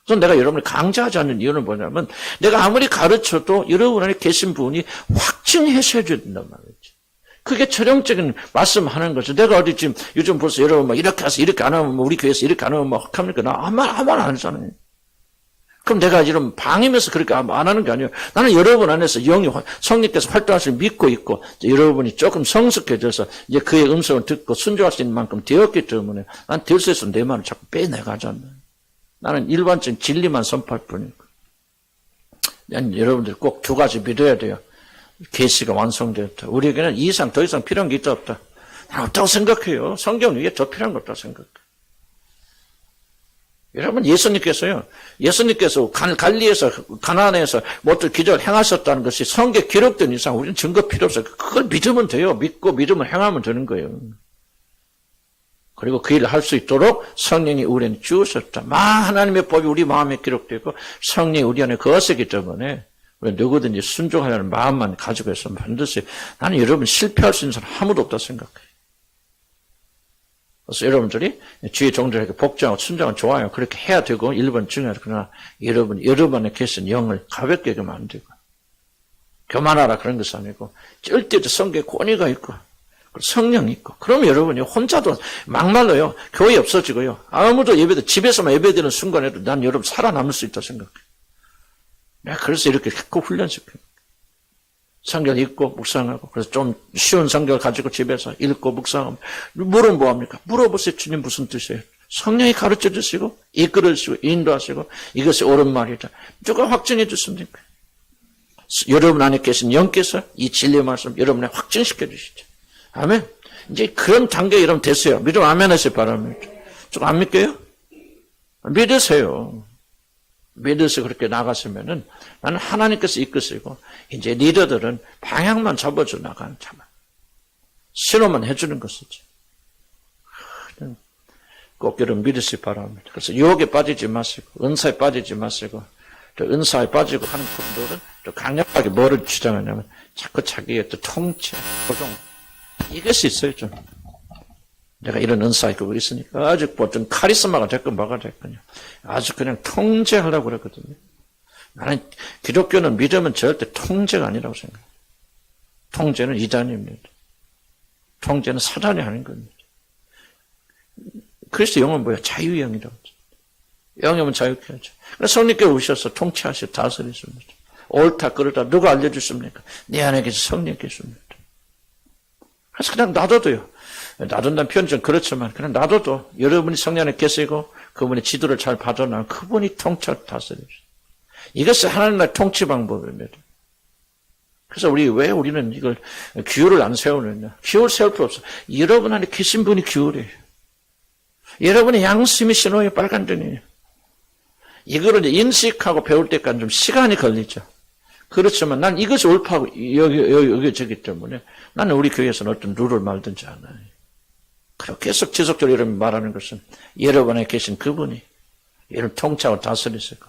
그래서 내가 여러분을 강제하지 않는 이유는 뭐냐면 내가 아무리 가르쳐도 여러분 안에 계신 분이 확증하셔야 된단 말이죠. 그게 철형적인 말씀하는 거죠. 내가 어디 지금 요즘 벌써 여러분 막 이렇게 해서 이렇게 안 하면 우리 교회에서 이렇게 안 하면 막 합니까? 나 아무 말 안 하잖아요. 그럼 내가 이런 방임해서 그렇게 안 하는 게 아니에요. 나는 여러분 안에서 영이 성령께서 활동하시는 믿고 있고 여러분이 조금 성숙해져서 이제 그의 음성을 듣고 순종할 수 있는 만큼 되었기 때문에 난 될 수 있어서 내 말을 자꾸 빼내가잖아요. 나는 일반적인 진리만 선포할 뿐이고. 난 여러분들 꼭 두 가지 믿어야 돼요. 계시가 완성되었다. 우리에게는 이 이상 더 이상 필요한 게 있다 없다. 난 없다고 생각해요. 성경 위에 더 필요한 거 없다고 생각해요. 여러분 예수님께서 갈리에서 가나안에서 뭐또 기적을 행하셨다는 것이 성경에 기록된 이상 우리는 증거 필요 없어요. 그걸 믿으면 돼요. 믿고 믿음을 행하면 되는 거예요. 그리고 그 일을 할 수 있도록 성령이 우리는 주셨다. 하나님의 법이 우리 마음에 기록되고 성령이 우리 안에 거하시기 때문에 우리 누구든지 순종하려는 마음만 가지고 있으면 반드시 나는 여러분 실패할 수 있는 사람 아무도 없다고 생각해요. 그래서 여러분들이 주의 종들에게 복종하고 순종은 좋아요. 그렇게 해야 되고 1번 중요하다. 그러나 여러분 안에 계신 영을 가볍게 여기면 안 되고 교만하라 그런 것이 아니고 절대로 성경에 권위가 있고 성령이 있고 그러면 여러분이 혼자도 막말로요. 교회 없어지고요. 아무도 집에서만 예배드리는 순간에도 난 여러분 살아남을 수 있다고 생각해요. 내가 그래서 이렇게 자꾸 훈련시켜요. 성경 읽고 묵상하고 그래서 좀 쉬운 성경을 가지고 집에서 읽고 묵상하면 물은 뭐합니까? 물어보세요. 주님 무슨 뜻이에요? 성령이 가르쳐 주시고 이끌어 주시고 인도하시고 이것이 옳은 말이다. 누가 확증해 주십니까? 여러분 안에 계신 영께서 이 진리의 말씀 여러분에 확증시켜 주시죠. 아멘. 이제 그런 단계에 여러분 됐어요. 믿음 아멘 하시기 바랍니다. 좀 안 믿겨요? 믿으세요. 믿어서 그렇게 나갔으면은 나는 하나님께서 이끄시고 이제 리더들은 방향만 잡아줘 나가는 참 신호만 해주는 것이지. 꼭 여러분 믿으시기 바랍니다. 그래서 유혹에 빠지지 마시고 은사에 빠지지 마시고 또 은사에 빠지고 하는 분들은 또 강력하게 뭐를 주장하냐면 자꾸 자기의 또 통치, 고정 이것이 있어요 좀. 내가 이런 은사 있고 있으니까 아주 좀 카리스마가 됐건 뭐가 됐건요. 아주 그냥 통제하려고 그랬거든요. 나는 기독교는 믿음은 절대 통제가 아니라고 생각해요. 통제는 이단입니다. 통제는 사단이 하는 겁니다. 그리스도 영은 뭐야? 자유영이라고 하죠. 영이면 자유케 하죠. 그래서 성령께서 오셔서 통치하시고 다스리십니다. 옳다 그르다 누가 알려주십니까? 내 안에 계신 성령 계십니다. 그래서 그냥 놔둬도요. 놔둔다는 표현이 좀 그렇지만 그냥 놔둬도 여러분이 성령 안에 계시고 그분의 지도를 잘 받아나면 그분이 통치하고 다스리십니다. 이것이 하나님 나라의 통치 방법입니다. 그래서 왜 우리는 이걸 규율을 안 세우느냐. 규율 세울 필요 없어. 여러분 안에 계신 분이 규율이에요. 여러분의 양심이 신호의 빨간등이에요. 이거를 인식하고 배울 때까지 좀 시간이 걸리죠. 그렇지만 난 이것이 옳다고 여겨지기 때문에 나는 우리 교회에서는 어떤 룰을 말든지 않아요. 그렇게 계속 지속적으로 여러분이 말하는 것은 여러분 안에 계신 그분이 여러분 통치하고 다스리시고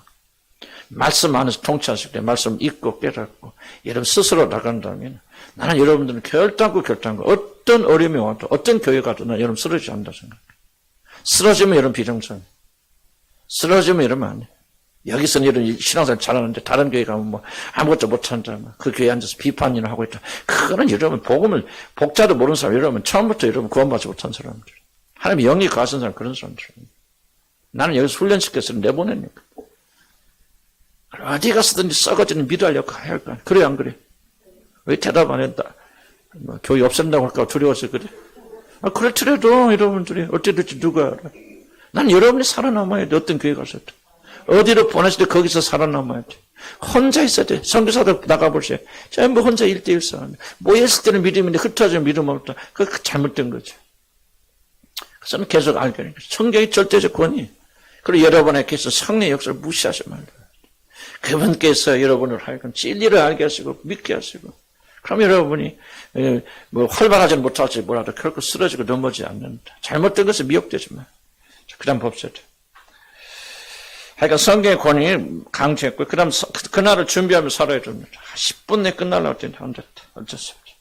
말씀 안에서 통치하실 때 말씀 읽고 깨닫고 여러분 스스로 나간다면 나는 여러분들은 결단코 어떤 어려움이 와도 어떤 교회 가도 난 여러분 쓰러지지 않는다 생각해요. 쓰러지면 여러분 비정상. 쓰러지면 여러분 안 해. 여기서는 이런 신앙생활 잘하는데 다른 교회 가면 뭐 아무것도 못한다. 그 교회에 앉아서 비판이나 하고 있다. 그거는 여러분 복음을 복자도 모르는 사람 여러분 처음부터 여러분 구원받지 못한 사람들. 하나님 영이 가신 사람 그런 사람들. 나는 여기서 훈련시켜서 내보내니까. 어디 가서든지 썩어지는 미도하려고 해야 할까? 그래 안 그래? 왜 대답 안 했다? 뭐 교회 없앤다고 할까 두려워서 그래? 그렇더라도 여러분들이 어떻게 될지 누가 알아? 난 여러분이 살아남아야 돼. 어떤 교회 가서도. 어디로 보냈을 때 거기서 살아남아야 돼. 혼자 있어야 돼. 선교사들 나가보세요. 전부 혼자 1대1 싸움. 모였을 때는 믿음인데 흩어지면 믿음 없다. 그거 잘못된 거죠. 그래서 계속 알게 되는 거죠. 성경이 절대적 권위. 그리고 여러분에게서 성령의 역사를 무시하지 말아요. 그분께서 여러분을 하여금 진리를 알게 하시고 믿게 하시고 그럼 여러분이 뭐 활발하지는 못할지 뭐라도 결코 쓰러지고 넘어지지 않는다. 잘못된 것에 미혹되지 마요. 그 다음 봅시다. 하여간 성경의 권위를 강조했고 그 다음 그날을 준비하며 살아야 됩니다. 10분 내에 끝나려고 했더니 안 됐다. 어쩔 수 없죠.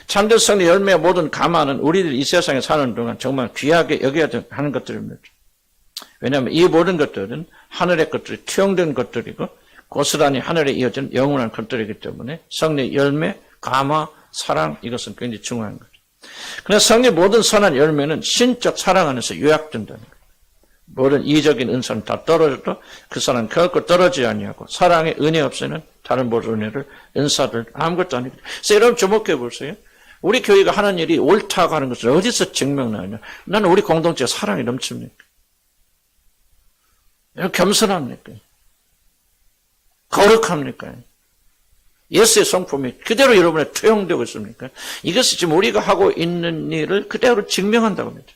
참된 성령의 열매와 모든 감화는 우리들이 이 세상에 사는 동안 정말 귀하게 여겨야 하는 것들입니다. 왜냐하면 이 모든 것들은 하늘의 것들이 투영된 것들이고 고스란히 하늘에 이어진 영원한 것들이기 때문에 성령의 열매, 감화, 사랑 이것은 굉장히 중요한 거죠. 그러나 성령의 모든 선한 열매는 신적 사랑 안에서 요약된다는 거예요. 모든 이적인 은사는 다 떨어져도 그 사람은 결코 떨어지지 아니하고 사랑의 은혜 없이는 다른 모든 은혜를 은사들 아무것도 아니거든요. 그래서 여러분 주목해 보세요. 우리 교회가 하는 일이 옳다고 하는 것을 어디서 증명나느냐. 나는 우리 공동체가 사랑이 넘칩니까? 겸손합니까? 거룩합니까? 예수의 성품이 그대로 여러분에 투영되고 있습니까? 이것이 지금 우리가 하고 있는 일을 그대로 증명한다고 합니다.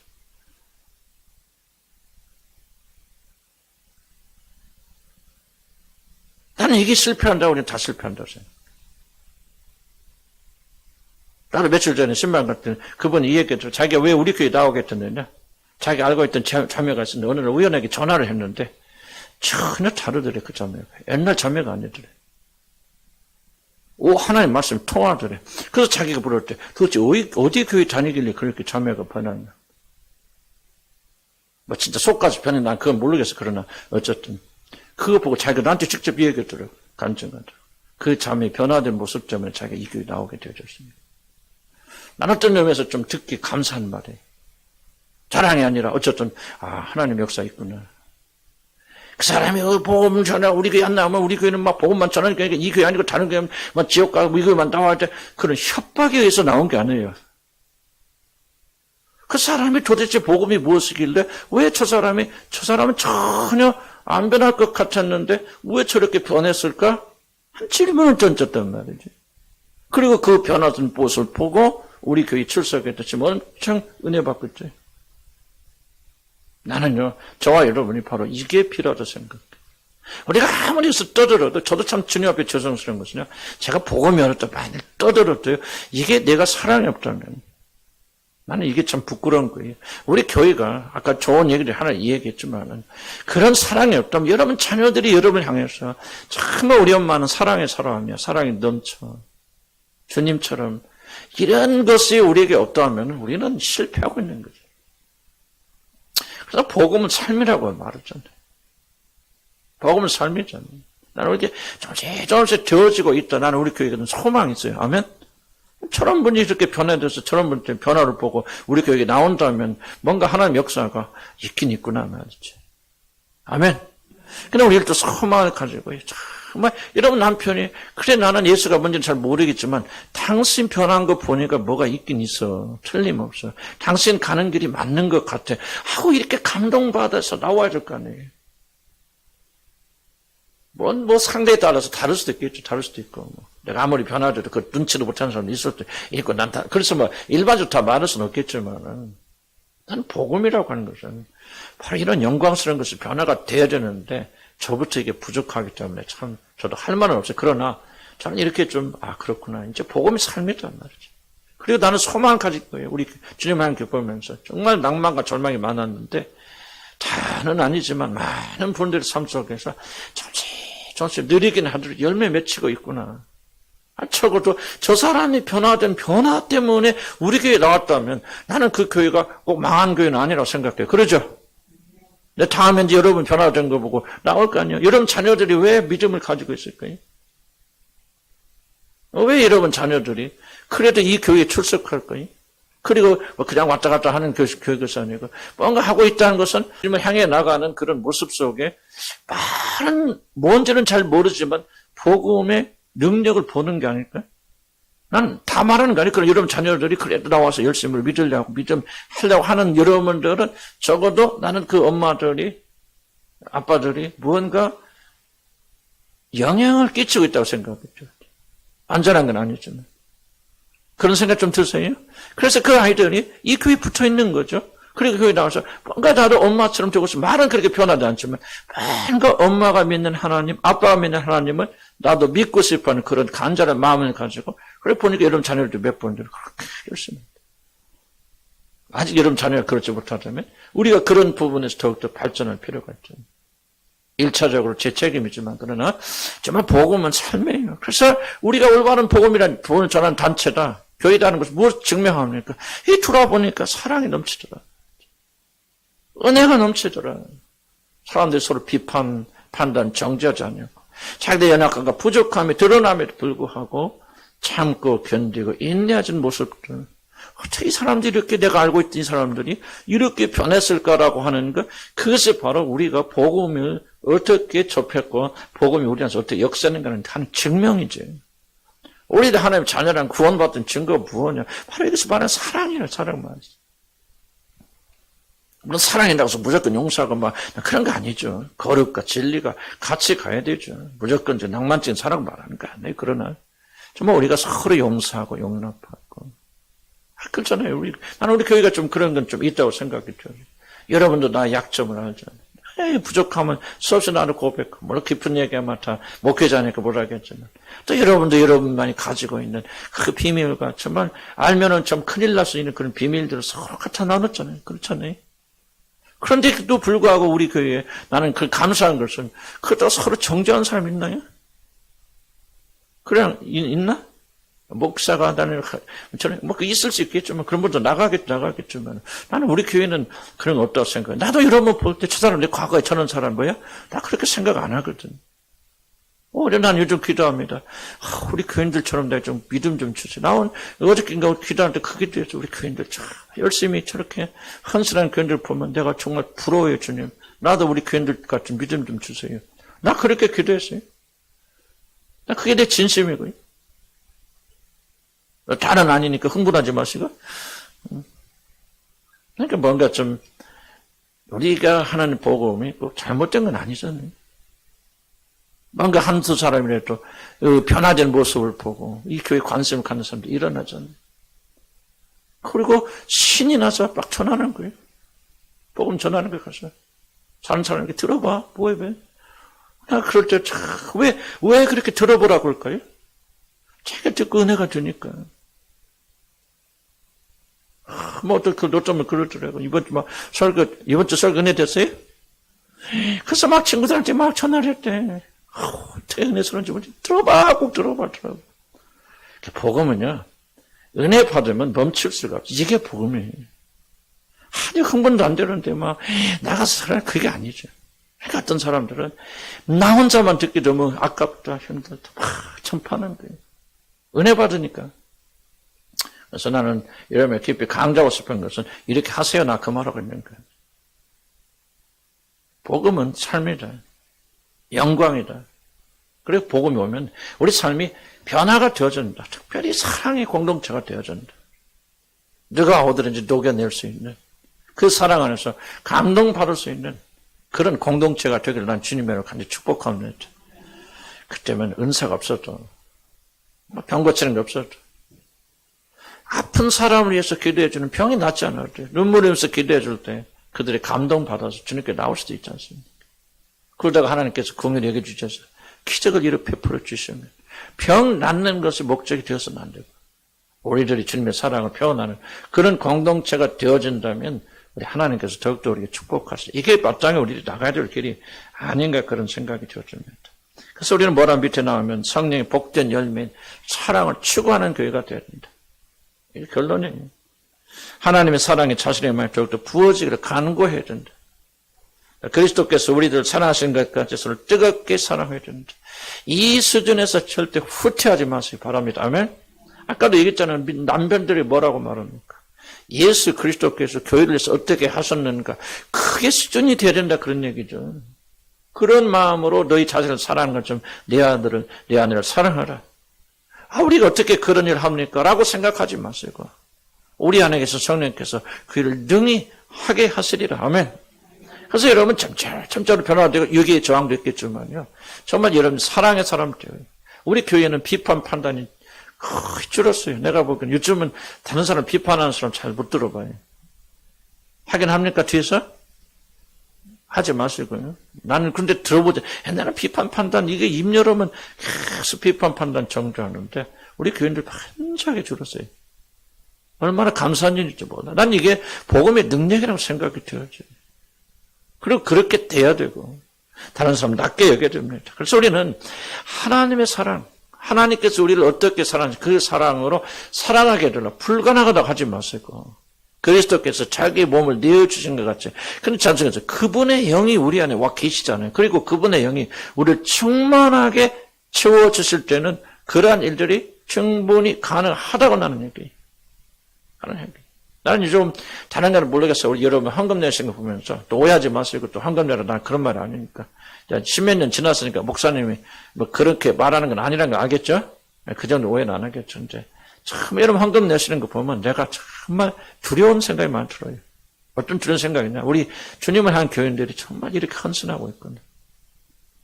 나는 이게 실패한다고 우리는 다 실패한다고 생각해요. 나도 며칠 전에 신방 갔더니 그분이 이 얘기했죠. 자기가 왜 우리 교회 나오겠다느냐. 자기 알고 있던 자매가 있었는데 어느 날 우연하게 전화를 했는데 전혀 다르더래 그 자매가. 옛날 자매가 아니더래. 하나님 말씀 통하더래. 그래서 자기가 물을 때 도대체 어디 교회 다니길래 그렇게 자매가 변했나. 뭐 진짜 속까지 변해 난 그건 모르겠어. 그러나 어쨌든 그거 보고 자기가 나한테 직접 얘기하더라고. 간증하더라고. 그 자매의 변화된 모습 때문에 자기가 이 교회 나오게 되어졌습니다. 나는 어떤 의미에서 좀 듣기 감사한 말이에요. 자랑이 아니라 어쨌든 하나님 역사 있구나. 그 사람이 복음 전하 우리 교회 안 나오면 우리 교회는 막 복음만 전하니까 이 교회 아니고 다른 교회는 막 지옥 가고 이 교회만 나와야 돼. 그런 협박에 의해서 나온 게 아니에요. 그 사람이 도대체 복음이 무엇이길래 왜 저 사람은 전혀 안 변할 것 같았는데 왜 저렇게 변했을까? 한 질문을 던졌단 말이지. 그리고 그 변화된 모습을 보고 우리 교회 출석했다 치면 엄청 은혜 받고 있죠. 나는요, 저와 여러분이 바로 이게 필요하다고 생각해요. 우리가 아무리 해서 떠들어도, 저도 참 주님 앞에 죄송스러운 것은요, 제가 복음이 어렵다 많이 떠들어도요, 이게 내가 사랑이 없다면, 나는 이게 참 부끄러운 거예요. 우리 교회가, 아까 좋은 얘기를 하나 얘기했지만은, 그런 사랑이 없다면, 여러분 자녀들이 여러분을 향해서, 정말 우리 엄마는 사랑에 살아가며, 사랑이 넘쳐. 주님처럼, 이런 것이 우리에게 없다면, 우리는 실패하고 있는 거죠. 그래서 복음은 삶이라고 말했잖아요. 복음은 삶이잖아요. 나는 이렇게 조금씩 되어지고 있다. 나는 우리 교회에는 소망이 있어요. 아멘? 저런 분이 이렇게 변화돼서 저런 분의 변화를 보고 우리 교회에 나온다면 뭔가 하나님 역사가 있긴 있구나 말이지. 아멘? 근데 우리를 또 소망을 가지고 정말 여러분 남편이 그래 나는 예수가 뭔지는 잘 모르겠지만 당신 변한 거 보니까 뭐가 있긴 있어. 틀림없어. 당신 가는 길이 맞는 것 같아. 하고 이렇게 감동받아서 나와야 될 거 아니에요. 뭐 상대에 따라서 다를 수도 있겠죠. 다를 수도 있고. 내가 아무리 변화돼도 그 눈치도 못하는 사람도 있을 수도 있고 그래서 뭐 일반적으로 다 말할 수는 없겠지만 난 복음이라고 하는 것은 바로 이런 영광스러운 것이 변화가 돼야 되는데 저부터 이게 부족하기 때문에 참 저도 할 말은 없어요. 그러나 저는 이렇게 좀 그렇구나. 이제 복음이 삶이란 말이지. 그리고 나는 소망을 가질 거예요. 우리 주님 하나님 보면서 정말 낭만과 절망이 많았는데 다는 아니지만 많은 분들의 삶 속에서 조금씩 느리긴 하더라도 열매 맺히고 있구나. 적어도 저 사람이 변화된 변화 때문에 우리 교회에 나왔다면 나는 그 교회가 꼭 망한 교회는 아니라고 생각해요. 그러죠? 다음에 이제 여러분 변화된 거 보고 나올 거 아니에요. 여러분 자녀들이 왜 믿음을 가지고 있을까요? 왜 여러분 자녀들이 그래도 이 교회에 출석할까요? 그리고 그냥 왔다 갔다 하는 교육이 아니고 뭔가 하고 있다는 것은 주님을 향해 나가는 그런 모습 속에 빠른 뭔지는 잘 모르지만 복음의 능력을 보는 게 아닐까요? 난 다 말하는 거 아니에요. 그럼 여러분 자녀들이 그래도 나와서 열심히 믿으려고 믿음하려고 하는 여러분들은 적어도 나는 그 엄마들이 아빠들이 무언가 영향을 끼치고 있다고 생각했죠. 안전한 건 아니지만. 그런 생각 좀 드세요? 그래서 그 아이들이 이 교회에 붙어 있는 거죠. 그리고 교회 나와서 뭔가 다들 엄마처럼 되고 있어. 말은 그렇게 변하지 않지만 뭔가 엄마가 믿는 하나님, 아빠가 믿는 하나님을 나도 믿고 싶어하는 그런 간절한 마음을 가지고 그래 보니까 여러분 자녀들도 몇 번들 그렇게 열심히 아직 여러분 자녀가 그렇지 못하다면 우리가 그런 부분에서 더욱더 발전할 필요가 있죠. 1차적으로 제 책임이지만 그러나 정말 복음은 삶이에요. 그래서 우리가 올바른 복음이란 복음을 전하는 단체다. 교회라는 것을 무엇을 증명합니까? 이 돌아보니까 사랑이 넘치더라. 은혜가 넘치더라. 사람들이 서로 비판, 판단, 정죄하지 않냐고. 자기의 연약함과 부족함이 드러남에도 불구하고 참고 견디고 인내하는 모습들. 어떻게 이 사람들이 이렇게 내가 알고 있던 이 사람들이 이렇게 변했을까라고 하는 것, 그것이 바로 우리가 복음을 어떻게 접했고 복음이 우리한테 어떻게 역사하는가는 하는 증명이지. 우리도 하나님 자녀랑 구원받은 증거가 무엇이냐? 바로 이것이 말하는 사랑이라 사랑 말이지. 물론 사랑이라고 해서 무조건 용서하고 막 그런 거 아니죠. 거룩과 진리가 같이 가야 되죠. 무조건 이제 낭만적인 사랑 말하는 거 아니에요. 그러나 정말 우리가 서로 용서하고 용납하고 그렇잖아요. 나는 우리 교회가 좀 그런 건 좀 있다고 생각했죠. 여러분도 나 약점을 알잖아요. 부족하면 수없이 나를 고백하고, 물론 깊은 얘기하면 다 목회자니까 못하겠지만, 또 여러분도 여러분만이 가지고 있는 그 비밀과 정말 알면은 좀 큰일 날 수 있는 그런 비밀들을 서로 갖다 나눴잖아요. 그렇잖아요. 그런데도 불구하고 우리 교회에 나는 그 감사한 것은, 그것도 서로 정죄한 사람 있나요? 그냥, 있나? 목사가 나는 저는 뭐 있을 수 있겠지만 그런 분도 나가겠지만 나는 우리 교회는 그런 거 없다고 생각해. 나도 이런 분 볼 때 저 사람 내 과거에 저런 사람 뭐야? 나 그렇게 생각 안 하거든. 난 요즘 기도합니다. 우리 교인들처럼 내가 좀 믿음 좀 주세요. 나 어저께인가 기도하는데 그게 돼서 우리 교인들 참 열심히 저렇게 헌신하는 교인들 보면 내가 정말 부러워요, 주님. 나도 우리 교인들 같은 믿음 좀 주세요. 나 그렇게 기도했어요. 나 그게 내 진심이고요. 다는 아니니까 흥분하지 마시고. 그러니까 뭔가 좀 우리가 하는 복음이 꼭 잘못된 건 아니잖아요. 뭔가 한두 사람이라도 변화된 모습을 보고 이 교회에 관심을 갖는 사람도 일어나잖아요. 그리고 신이 나서 막 전하는 거예요. 복음 전하는 거 가서 사는 사람에게 들어봐. 뭐해 왜? 나 그럴 때 왜 그렇게 들어보라고 할까요? 제가 듣고 은혜가 되니까. 뭐, 어쩌면 그러더라고. 이번 주 설교 은혜 됐어요? 그래서 막 친구들한테 막 전화를 했대. 어떻게 은혜스러운지 모르지. 들어봐, 꼭 들어봐. 복음은요, 은혜 받으면 멈출 수가 없어. 이게 복음이에요. 아니, 흥분도 안 되는데 막, 나가서 살아. 그게 아니죠. 어떤 사람들은, 나 혼자만 듣기 너무 아깝다, 힘들다. 막, 전파하는 거예요. 은혜 받으니까. 그래서 나는 여러분의 깊이 강조하고 싶은 것은 이렇게 하세요. 나 그 말하고 있는 거예요. 복음은 삶이다. 영광이다. 그리고 복음이 오면 우리 삶이 변화가 되어진다. 특별히 사랑의 공동체가 되어진다. 누가 오더든지 녹여낼 수 있는 그 사랑 안에서 감동받을 수 있는 그런 공동체가 되기를 난 주님으로 간절히 축복합니다. 그때면 은사가 없어도 병 고치는 게 없어도 아픈 사람을 위해서 기도해주는 병이 낫지 않을 때 눈물을 흘리면서 기도해줄 때 그들이 감동받아서 주님께 나올 수도 있지 않습니까? 그러다가 하나님께서 긍휼히 여겨주셔서 기적을 이렇게 베풀어 주시면 병 낫는 것이 목적이 되어서는 안 되고 우리들이 주님의 사랑을 표현하는 그런 공동체가 되어진다면 우리 하나님께서 더욱더 우리에게 축복하시죠. 이게 마땅히 우리들이 나가야 될 길이 아닌가 그런 생각이 되어집니다. 그래서 우리는 뭐라 밑에 나오면 성령의 복된 열매인 사랑을 추구하는 교회가 되어야 된다. 이게 결론이에요. 하나님의 사랑이 자신의 마음에 더욱더 부어지기를 간구해야 된다. 그리스도께서 우리들을 사랑하신 것까지 서로 뜨겁게 사랑해야 된다. 이 수준에서 절대 후퇴하지 마시기 바랍니다. 아멘. 아까도 얘기했잖아요. 남편들이 뭐라고 말합니까? 예수 그리스도께서 교회를 위해서 어떻게 하셨는가. 그게 수준이 되어야 된다 그런 얘기죠. 그런 마음으로 너희 자신을 사랑하는 것처럼 내 아내를 사랑하라. 우리가 어떻게 그런 일을 합니까? 라고 생각하지 마시고 우리 안에서 성령께서 그 일을 능히 하게 하시리라. 아멘. 그래서 여러분 점차로 변화되고 유기의 저항도 있겠지만요. 정말 여러분 사랑의 사람 되어요. 우리 교회는 비판 판단이 거의 줄었어요. 내가 보기엔 요즘은 다른 사람 비판하는 사람 잘 못 들어봐요. 하긴 합니까, 뒤에서? 하지 마시고요. 나는 근데 들어보자. 옛날에 비판 판단, 이게 입 열으면 계속 비판 판단 정조하는데, 우리 교인들 한적하게 줄었어요. 얼마나 감사한 일일지 몰라. 난 이게 복음의 능력이라고 생각이 되어져. 그리고 그렇게 돼야 되고, 다른 사람 낮게 여겨야 됩니다. 그래서 우리는 하나님의 사랑, 하나님께서 우리를 어떻게 사랑하는지 그 사랑으로 살아가게 해달라. 불가능하다고 하지 마시고. 그리스도께서 자기 몸을 내어주신 것 같이. 그런 찬송에서 그분의 영이 우리 안에 와 계시잖아요. 그리고 그분의 영이 우리를 충만하게 채워주실 때는 그러한 일들이 충분히 가능하다고 나는 얘기예요. 나는 좀 다른 거는 모르겠어요. 우리 여러분 헌금 내신 거 보면서 또 오해하지 마시고 또 헌금 내라. 난 그런 말 아니니까. 십몇 년 지났으니까 목사님이 뭐 그렇게 말하는 건 아니라는 거 알겠죠? 그 정도 오해는 안 하겠죠. 이제 참 여러분 헌금 내시는 거 보면 내가 정말 두려운 생각이 많이 들어요. 어떤 두려운 생각이냐? 우리 주님을 향한 교인들이 정말 이렇게 헌신하고 있거든요.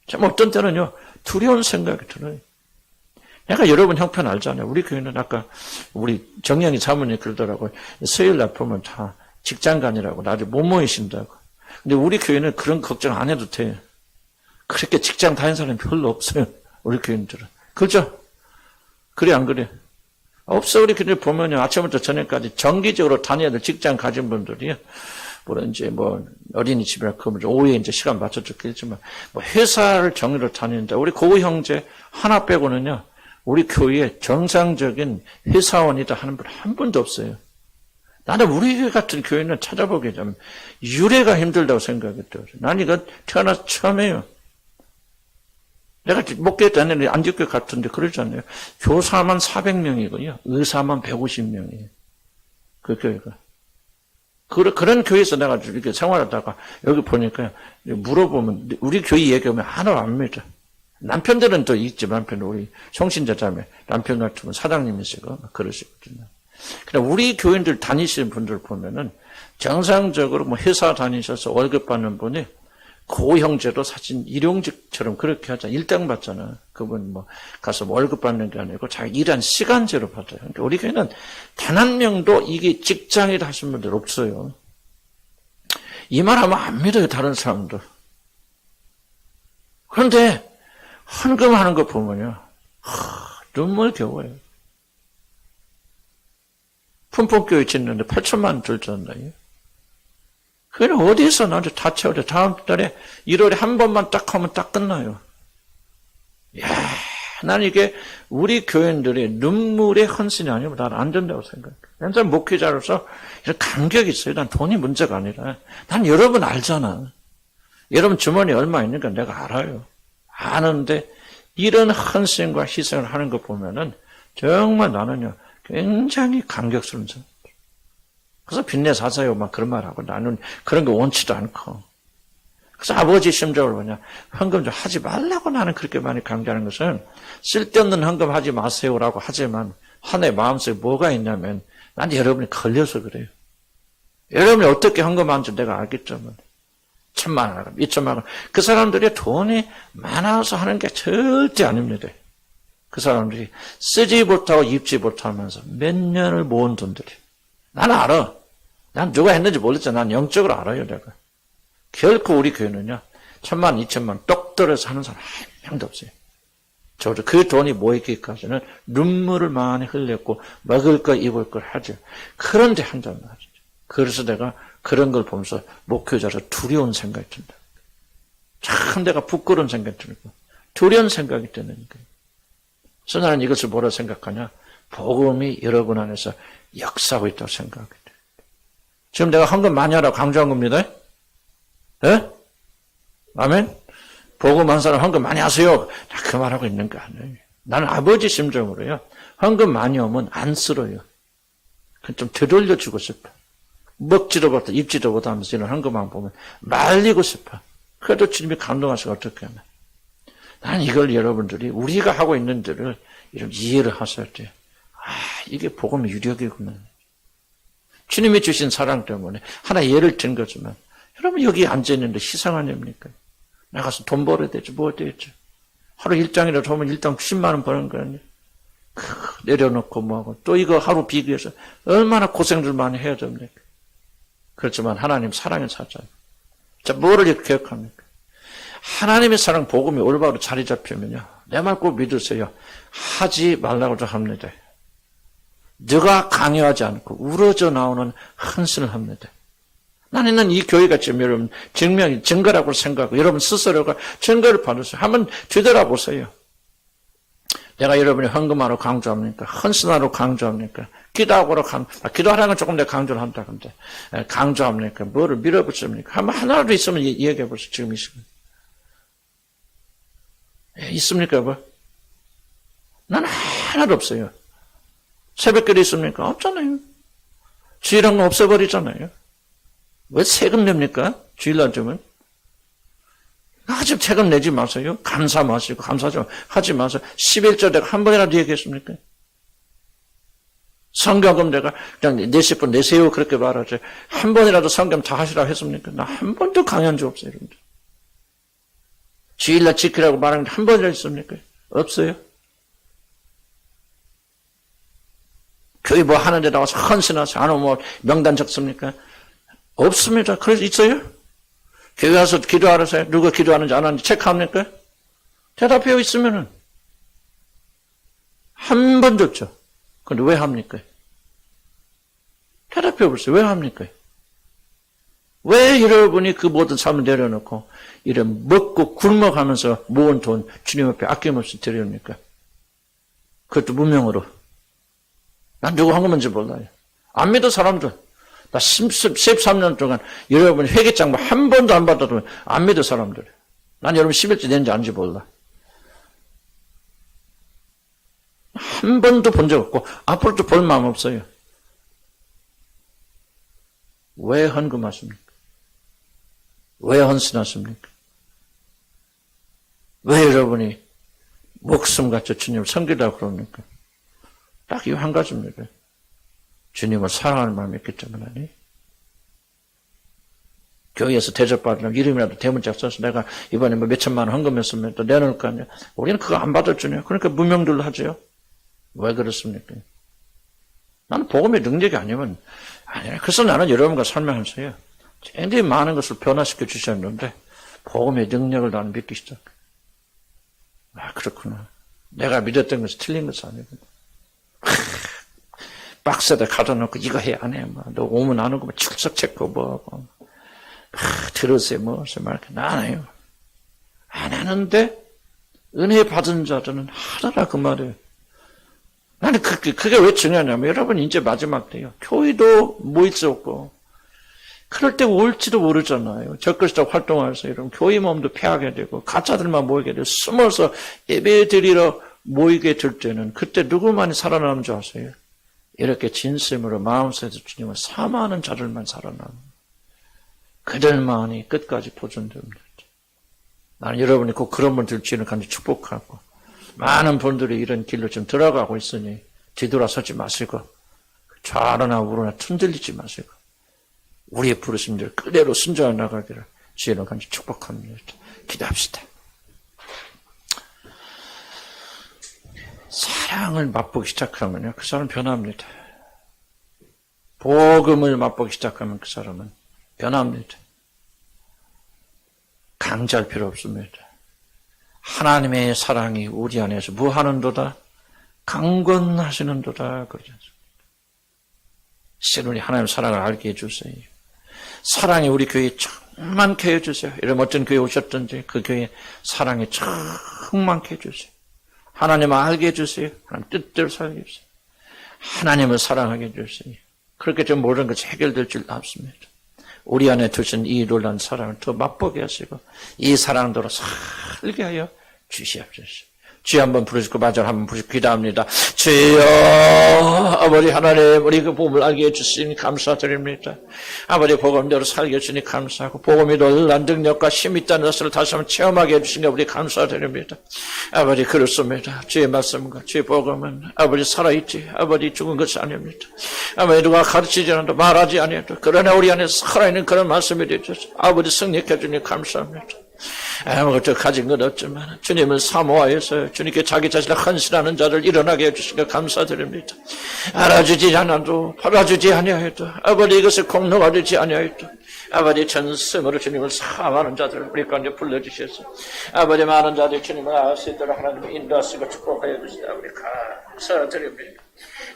참 어떤 때는요 두려운 생각이 들어요. 내가 여러분 형편 알잖아요. 우리 교회는 아까 우리 정영이 사모님 그러더라고요. 수요일 날 보면 다 직장간이라고 나를 못 모이신다고. 근데 우리 교회는 그런 걱정 안 해도 돼요. 그렇게 직장 다니는 사람이 별로 없어요. 우리 교인들은. 그죠? 그래 안 그래? 없어. 우리 교인들 보면요. 아침부터 저녁까지 정기적으로 다녀야 될 직장 가진 분들이요. 물론 이제 뭐 어린이집이나 그 오후에 이제 시간 맞춰 줬겠지만 뭐 회사를 정기로 다니는데 우리 고우 형제 하나 빼고는요. 우리 교회에 정상적인 회사원이다 하는 분 한 분도 없어요. 나는 우리 교회 같은 교회는 찾아보게 되면 유래가 힘들다고 생각이 들어요. 난 이거 태어나서 처음이에요. 내가 목교회 다니는 안디옥교회 같은데 그러잖아요. 교사만 400명이고요. 의사만 150명이에요. 그 교회가. 그런 교회에서 내가 이렇게 생활하다가 여기 보니까 물어보면 우리 교회 얘기하면 하나도 안 믿어. 남편들은 또 있지, 남편은 우리 성신자 자매, 남편 같으면 사장님이시고, 그러시거든요. 그러니까 우리 교인들 다니시는 분들 보면은 정상적으로 뭐 회사 다니셔서 월급 받는 분이 고 형제도 사실 일용직처럼 그렇게 하잖아. 일당 받잖아. 그분 뭐 가서 월급 받는 게 아니고 자기 일한 시간제로 받아요. 그러니까 우리 교회는 단 한 명도 이게 직장이라 하시는 분들 없어요. 이 말 하면 안 믿어요, 다른 사람들. 그런데 헌금하는 거 보면요. 눈물겨워요. 품목교회 짓는데 8천만 원 들잖아요. 그게 어디서 나한테 다 채워져. 다음 달에 1월에 한 번만 딱 하면 딱 끝나요. 이야, 난 이게 우리 교인들의 눈물의 헌신이 아니면 난 안 된다고 생각해요. 난 목회자로서 이런 감격이 있어요. 난 돈이 문제가 아니라. 난 여러분 알잖아. 여러분 주머니에 얼마 있는가 내가 알아요. 아는데 이런 헌신과 희생을 하는 거 보면은 정말 나는요 굉장히 감격스러운 생각. 그래서 빚내 사세요 막 그런 말 하고 나는 그런 거 원치도 않고. 그래서 아버지 심정으로 뭐냐 헌금 좀 하지 말라고 나는 그렇게 많이 강조하는 것은 쓸데없는 헌금 하지 마세요라고 하지만 하나의 마음속에 뭐가 있냐면 난 여러분이 걸려서 그래요. 여러분이 어떻게 헌금하는지 내가 알겠지만 1,000만 원, 2,000만 원. 그 사람들이 돈이 많아서 하는 게 절대 아닙니다. 그 사람들이 쓰지 못하고 입지 못하면서 몇 년을 모은 돈들이. 나는 알아. 난 누가 했는지 모르겠지만 난 영적으로 알아요, 내가. 결코 우리 교회는요, 1,000만, 2,000만 똑 떨어서 하는 사람 한 명도 없어요. 저도 그 돈이 모이기까지는 눈물을 많이 흘렸고, 먹을 거, 입을 걸 하죠. 그런데 한단 말이죠. 그래서 내가 그런 걸 보면서 목회자로 두려운 생각이 든다. 참 내가 부끄러운 생각이 들고 두려운 생각이 드는 거예요. 그래서 나는 이것을 뭐라 생각하냐? 복음이 여러분 안에서 역사하고 있다고 생각하게 돼요. 지금 내가 헌금 많이 하라고 강조한 겁니다. 예? 아멘? 복음 한 사람 헌금 많이 하세요. 나 그 말하고 있는 거 아니에요. 나는 아버지 심정으로요. 헌금 많이 오면 안쓰러워요. 좀 되돌려주고 싶어. 먹지도 못하고 입지도 못하면서 이런 헌금만 보면 말리고 싶어. 그래도 주님이 감동하시고 어떻게 하나. 난 이걸 여러분들이 우리가 하고 있는 데를 이런 이해를 하셔야 돼요. 아, 이게 복음의 유력이구나. 주님이 주신 사랑 때문에 하나 예를 든 거지만 여러분 여기 앉아있는데 희생하냐입니까? 나가서 돈 벌어야 되지 뭐 되겠죠. 하루 일장이라도 하면 일당 10만 원 버는 거 아니에요. 내려놓고 뭐하고 또 이거 하루 비교해서 얼마나 고생들 많이 해야 됩니까? 그렇지만 하나님 사랑의 사자예요. 자, 뭐를 이렇게 기억합니까? 하나님의 사랑 복음이 올바로 자리 잡히면요. 내 말 꼭 믿으세요. 하지 말라고 합니다. 너가 강요하지 않고 우러져 나오는 헌신을 합니다. 나는 이 교회가 지금 여러분 증거라고 생각하고 여러분 스스로가 증거를 받으세요. 한번 뒤돌아보세요. 내가 여러분이 헌금하러 강조합니까? 헌신하러 강조합니까? 기도하라는 건 조금 더 강조를 한다. 근데 강조합니까? 뭐를 밀어붙입니까? 한번 하나라도 있으면 얘기해 보세요. 지금 이 시간. 있습니까, 뭐? 난 하나도 없어요. 새벽기도 있습니까? 없잖아요. 주일한 건 없애버리잖아요. 왜 세금 냅니까? 주일날 주면? 아직 세금 내지 마세요. 감사 마시고, 감사 좀 하지 마세요. 11조 내가 한 번이라도 얘기했습니까? 성경금 내가 그냥 40분 내세요. 그렇게 말하지. 한 번이라도 성경 다 하시라고 했습니까? 나 한 번도 강요한 적 없어요, 여러분들. 주일날 지키라고 말하는 게 한 번이라도 있습니까? 없어요. 교회 뭐 하는데 나와서 헌신하세요. 안 오면 명단 적습니까? 없습니다. 그래서 있어요? 교회 와서 기도하세요. 누가 기도하는지 안 하는지 체크합니까? 대답해 있으면은 한 번도 없죠. 그런데 왜 합니까? 대답해 보세요. 왜 합니까? 왜 여러분이 그 모든 삶을 내려놓고 이런 먹고 굶어가면서 모은 돈 주님 앞에 아낌없이 드립니까? 그것도 무명으로. 난 누구 한 건지 몰라요. 안 믿어 사람들. 나 13년 동안 여러분 회계장 한 번도 안 받아도 안 믿어 사람들. 난 여러분 11조 낸지 아닌지 몰라. 한 번도 본 적 없고 앞으로도 볼 마음 없어요. 왜 헌금하십니까? 왜 헌신하십니까? 왜 여러분이 목숨같이 주님을 섬기려고 그럽니까? 딱 이 한 가지입니다. 주님을 사랑하는 마음이 있기 때문에. 교회에서 대접받으려면 이름이라도 대문짝 써서 내가 이번에 뭐 몇천만 원 헌금했으면 또 내놓을 거 아니야. 우리는 그거 안 받아주네요. 그러니까 무명들로 하죠. 왜 그렇습니까? 나는 복음의 능력이 아니면, 아니야. 그래서 나는 여러분과 설명하세요. 굉장히 많은 것을 변화시켜 주셨는데, 복음의 능력을 나는 믿기 시작해. 아, 그렇구나. 내가 믿었던 것이 틀린 것이 아니구나. 박스에다 가둬놓고 이거 해, 안 해. 뭐. 너 오면 안 오고, 출석 체크 뭐. 들으세요, 뭐. 이렇게. 나 안 해요. 안 하는데, 은혜 받은 자들은 하더라, 그 말이에요. 나는 그게 왜 중요하냐면, 여러분, 이제 마지막 때요. 교회도 모일 수 없고, 그럴 때 올지도 모르잖아요. 적그리스도 활동하면서 여러분, 교회 몸도 폐하게 되고, 가짜들만 모이게 되고, 숨어서 예배 드리러 모이게 될 때는, 그때 누구만이 살아남는 줄 아세요? 이렇게 진심으로 마음속에서 주님을 사모하는 자들만 살아남는. 그들만이 끝까지 보존됩니다. 나는 여러분이 꼭 그런 분들 주님을 간절히 축복하고, 많은 분들이 이런 길로 좀 들어가고 있으니 뒤돌아서지 마시고 좌로나 우로나 흔들리지 마시고 우리의 부르심들 그대로 순종해 나가기를 주님을 간절히 축복합니다. 기도합시다. 사랑을 맛보기 시작하면요, 그 사람은 변합니다. 복음을 맛보기 시작하면 그 사람은 변합니다. 강제할 필요 없습니다. 하나님의 사랑이 우리 안에서 무하는도다, 강건하시는도다, 그러지 않습니까? 신우리 하나님의 사랑을 알게 해주세요. 사랑이 우리 교회에 충만케 해주세요. 이런 어떤 교회 오셨든지 그 교회에 사랑이 충만케 해주세요. 하나님을 알게 해주세요. 하나님 뜻대로 살게 해주세요. 하나님을 사랑하게 해주세요. 그렇게 좀 모든 것이 해결될 줄 없습니다. 우리 안에 두신 이 놀라운 사랑을 더 맛보게 하시고 이 사랑대로 살게 하여 주시옵소서. 주여 한번 부르시고 마저 한번 부르시고 기도합니다. 주여 아버지 하나님 우리 그 복음을 알게 해주시니 감사드립니다. 아버지 복음대로 살게 해주시니 감사하고 복음이 놀라운 능력과 힘이 있다는 것을 다시 한번 체험하게 해주시니 우리 감사드립니다. 아버지 그렇습니다. 주의 말씀과 주의 복음은 아버지 살아있지 아버지 죽은 것이 아닙니다. 아버지 누가 가르치지 않아도 말하지 아니해도 그러나 우리 안에 살아있는 그런 말씀이 되어서 아버지 승리해 주니 감사합니다. 아무것도 가진 것 없지만 주님을 사모하여서 주님께 자기 자신을 헌신하는 자를 일어나게 해주시니까 감사드립니다. 알아주지 않아도 팔아주지 아니하여도 아버지 이것을 공로하지 아니하여도 아버지 전심으로 주님을 사모하는 자들을 우리 가운데 불러주셔서 아버지 많은 자들이 주님을 알 수 있도록 하나님을 인도하시고 축복하여 주시다 우리 감사드립니다.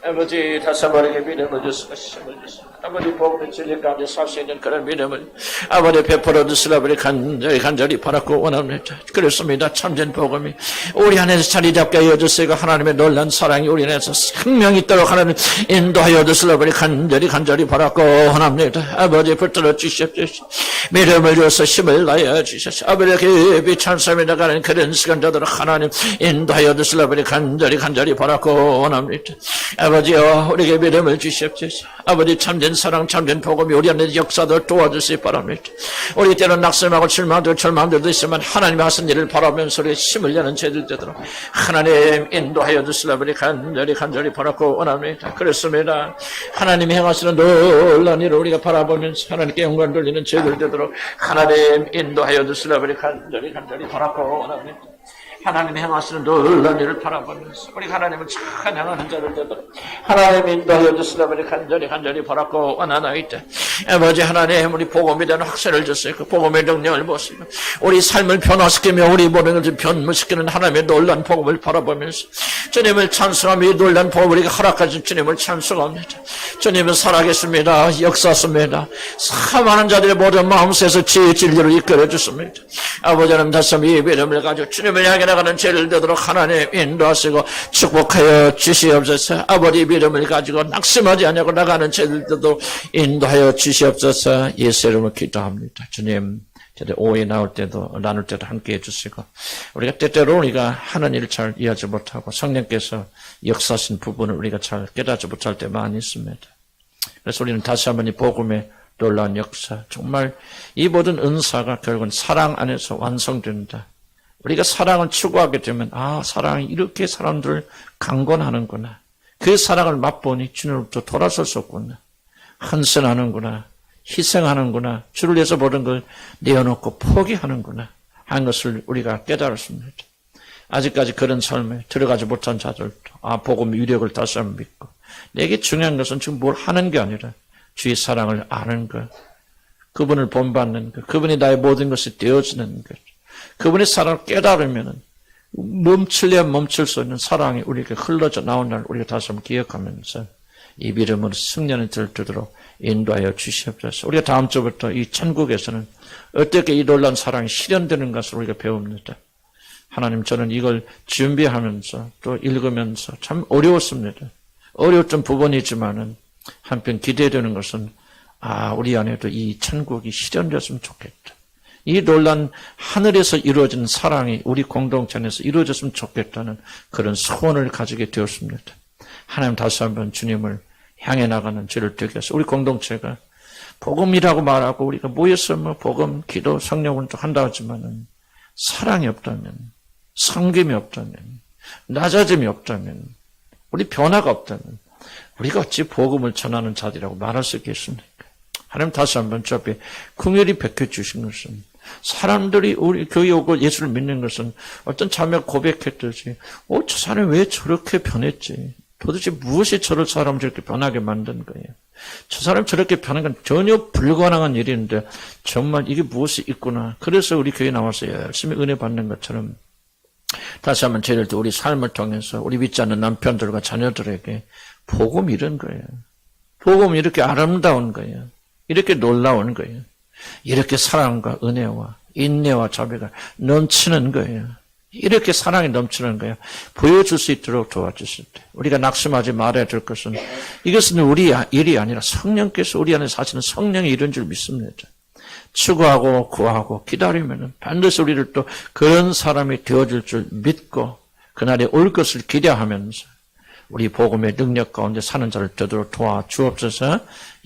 아버지 다사버리게 믿음을 주시고 힘을 주시고 아버지 복음의 진리 가운데 살 수 있는 그런 믿음을 아버지 베풀어 주시라 우리 간절히 바라고 원합니다. 그렇습니다. 참된 복음이 우리 안에서 자리 잡게 하여 주시고 하나님의 놀란 사랑이 우리 안에서 생명이 있도록 하나님 인도하여 주시라 우리 간절히 바라고 원합니다. 아버지 붙들어 주십시오. 믿음을 주셔서 힘을 다하여 주셔서 아버지 깊이 찬송에 나가는 그런 시간자들을 하나님 인도하여 주시라 우리 간절히 바라고 원합니다. 아버지여 우리에게 믿음을 주십시오. 아버지 참된 사랑 참된 복음이 우리 안에 역사를 도와주시기 바랍니다. 우리 때는 낙심하고 절망들도 있지만 하나님이 하신 일을 바라면서 우리의 힘을 내는 죄들 되도록 하나님 인도하여 주시라 우리 간절히 바라고 원합니다. 그렇습니다. 하나님이 행하시는 놀라운 일을 우리가 바라보면서 하나님께 영광 돌리는 죄들 되도록 하나님 인도하여 주시라 우리 간절히 바라고 원합니다. 하나님이 행하시는 놀라운 일을 바라보면서 우리 하나님을 찬양하는 자들 되도록 하나님 인도하여 주시라 우리 간절히 바라고 원하나이다. 아버지 하나님 우리 복음에 대한 확신을 주시고 그 복음의 능력을 보시고 우리 삶을 변화시키며 우리 모든 것을 변무시키는 하나님의 놀라운 복음을 바라보면서 주님을 찬송하며 이 놀라운 복음을 우리가 허락하신 주님을 찬송합니다. 주님은 살아계십니다. 역사하십니다. 사망하는 자들의 모든 마음속에서 지혜의 진리를 이끌어 주십니다. 아버지 하나님 다시 한번 이 믿음을 가지고 주님을 향해 나가는 죄를 되도록 하나님 인도하시고 축복하여 주시옵소서. 아버지 믿음을 가지고 낙심하지 않고 나가는 죄를 되도록 인도하여 주시옵소서. 예수 이름으로 기도합니다. 주님 오해 나올 때도 나눌 때도 함께 해주시고 우리가 때때로 우리가 하는 일을 잘 이해하지 못하고 성령께서 역사하신 부분을 우리가 잘 깨닫지 못할 때 많이 있습니다. 그래서 우리는 다시 한번 이 복음의 놀라운 역사 정말 이 모든 은사가 결국은 사랑 안에서 완성된다. 우리가 사랑을 추구하게 되면 사랑이 이렇게 사람들을 강권하는구나. 그 사랑을 맛보니 주님으로부터 돌아설 수 없구나. 헌신하는구나. 희생하는구나. 주를 위해서 모든 걸 내어놓고 포기하는구나 하는 것을 우리가 깨달았습니다. 아직까지 그런 삶에 들어가지 못한 자들도 복음의 위력을 다시 한번 믿고 내게 중요한 것은 지금 뭘 하는 게 아니라 주의 사랑을 아는 것, 그분을 본받는 것, 그분이 나의 모든 것이 되어지는 것, 그분의 사랑을 깨달으면 멈출래야 멈출 수 있는 사랑이 우리에게 흘러져 나온 날 우리가 다시 한번 기억하면서 이 믿음으로 승리는 들도록 인도하여 주시옵소서. 우리가 다음 주부터 이 천국에서는 어떻게 이 놀라운 사랑이 실현되는 것을 우리가 배웁니다. 하나님 저는 이걸 준비하면서 또 읽으면서 참 어려웠습니다. 어려웠던 부분이지만은 한편 기대되는 것은 우리 안에도 이 천국이 실현되었으면 좋겠다. 이 놀란 하늘에서 이루어진 사랑이 우리 공동체 안에서 이루어졌으면 좋겠다는 그런 소원을 가지게 되었습니다. 하나님 다시 한번 주님을 향해 나가는 죄를 되게 해서 우리 공동체가 복음이라고 말하고 우리가 모여서 복음, 기도, 성령운동 한다 하지만은 사랑이 없다면, 섬김이 없다면, 낮아짐이 없다면, 우리 변화가 없다면 우리가 어찌 복음을 전하는 자들이라고 말할 수 있겠습니까? 하나님 다시 한번 저 앞에 긍휼히 베껴주신 것은 사람들이 우리 교회 오고 예수를 믿는 것은 어떤 자매가 고백했듯이 저 사람이 왜 저렇게 변했지? 도대체 무엇이 저를 사람을 저렇게 변하게 만든 거예요? 저 사람이 저렇게 변한 건 전혀 불가능한 일인데 정말 이게 무엇이 있구나. 그래서 우리 교회에 나와서 열심히 은혜 받는 것처럼 다시 한번 저희들도 우리 삶을 통해서 우리 믿지 않는 남편들과 자녀들에게 복음이 이런 거예요. 복음이 이렇게 아름다운 거예요. 이렇게 놀라운 거예요. 이렇게 사랑과 은혜와 인내와 자비가 넘치는 거예요. 이렇게 사랑이 넘치는 거예요. 보여줄 수 있도록 도와주실 때 우리가 낙심하지 말아야 될 것은 이것은 우리 일이 아니라 성령께서 우리 안에 사시는 성령이 이런 줄 믿습니다. 추구하고 구하고 기다리면 반드시 우리를 또 그런 사람이 되어줄 줄 믿고 그날이 올 것을 기대하면서 우리 복음의 능력 가운데 사는 자를 되도록 도와주옵소서.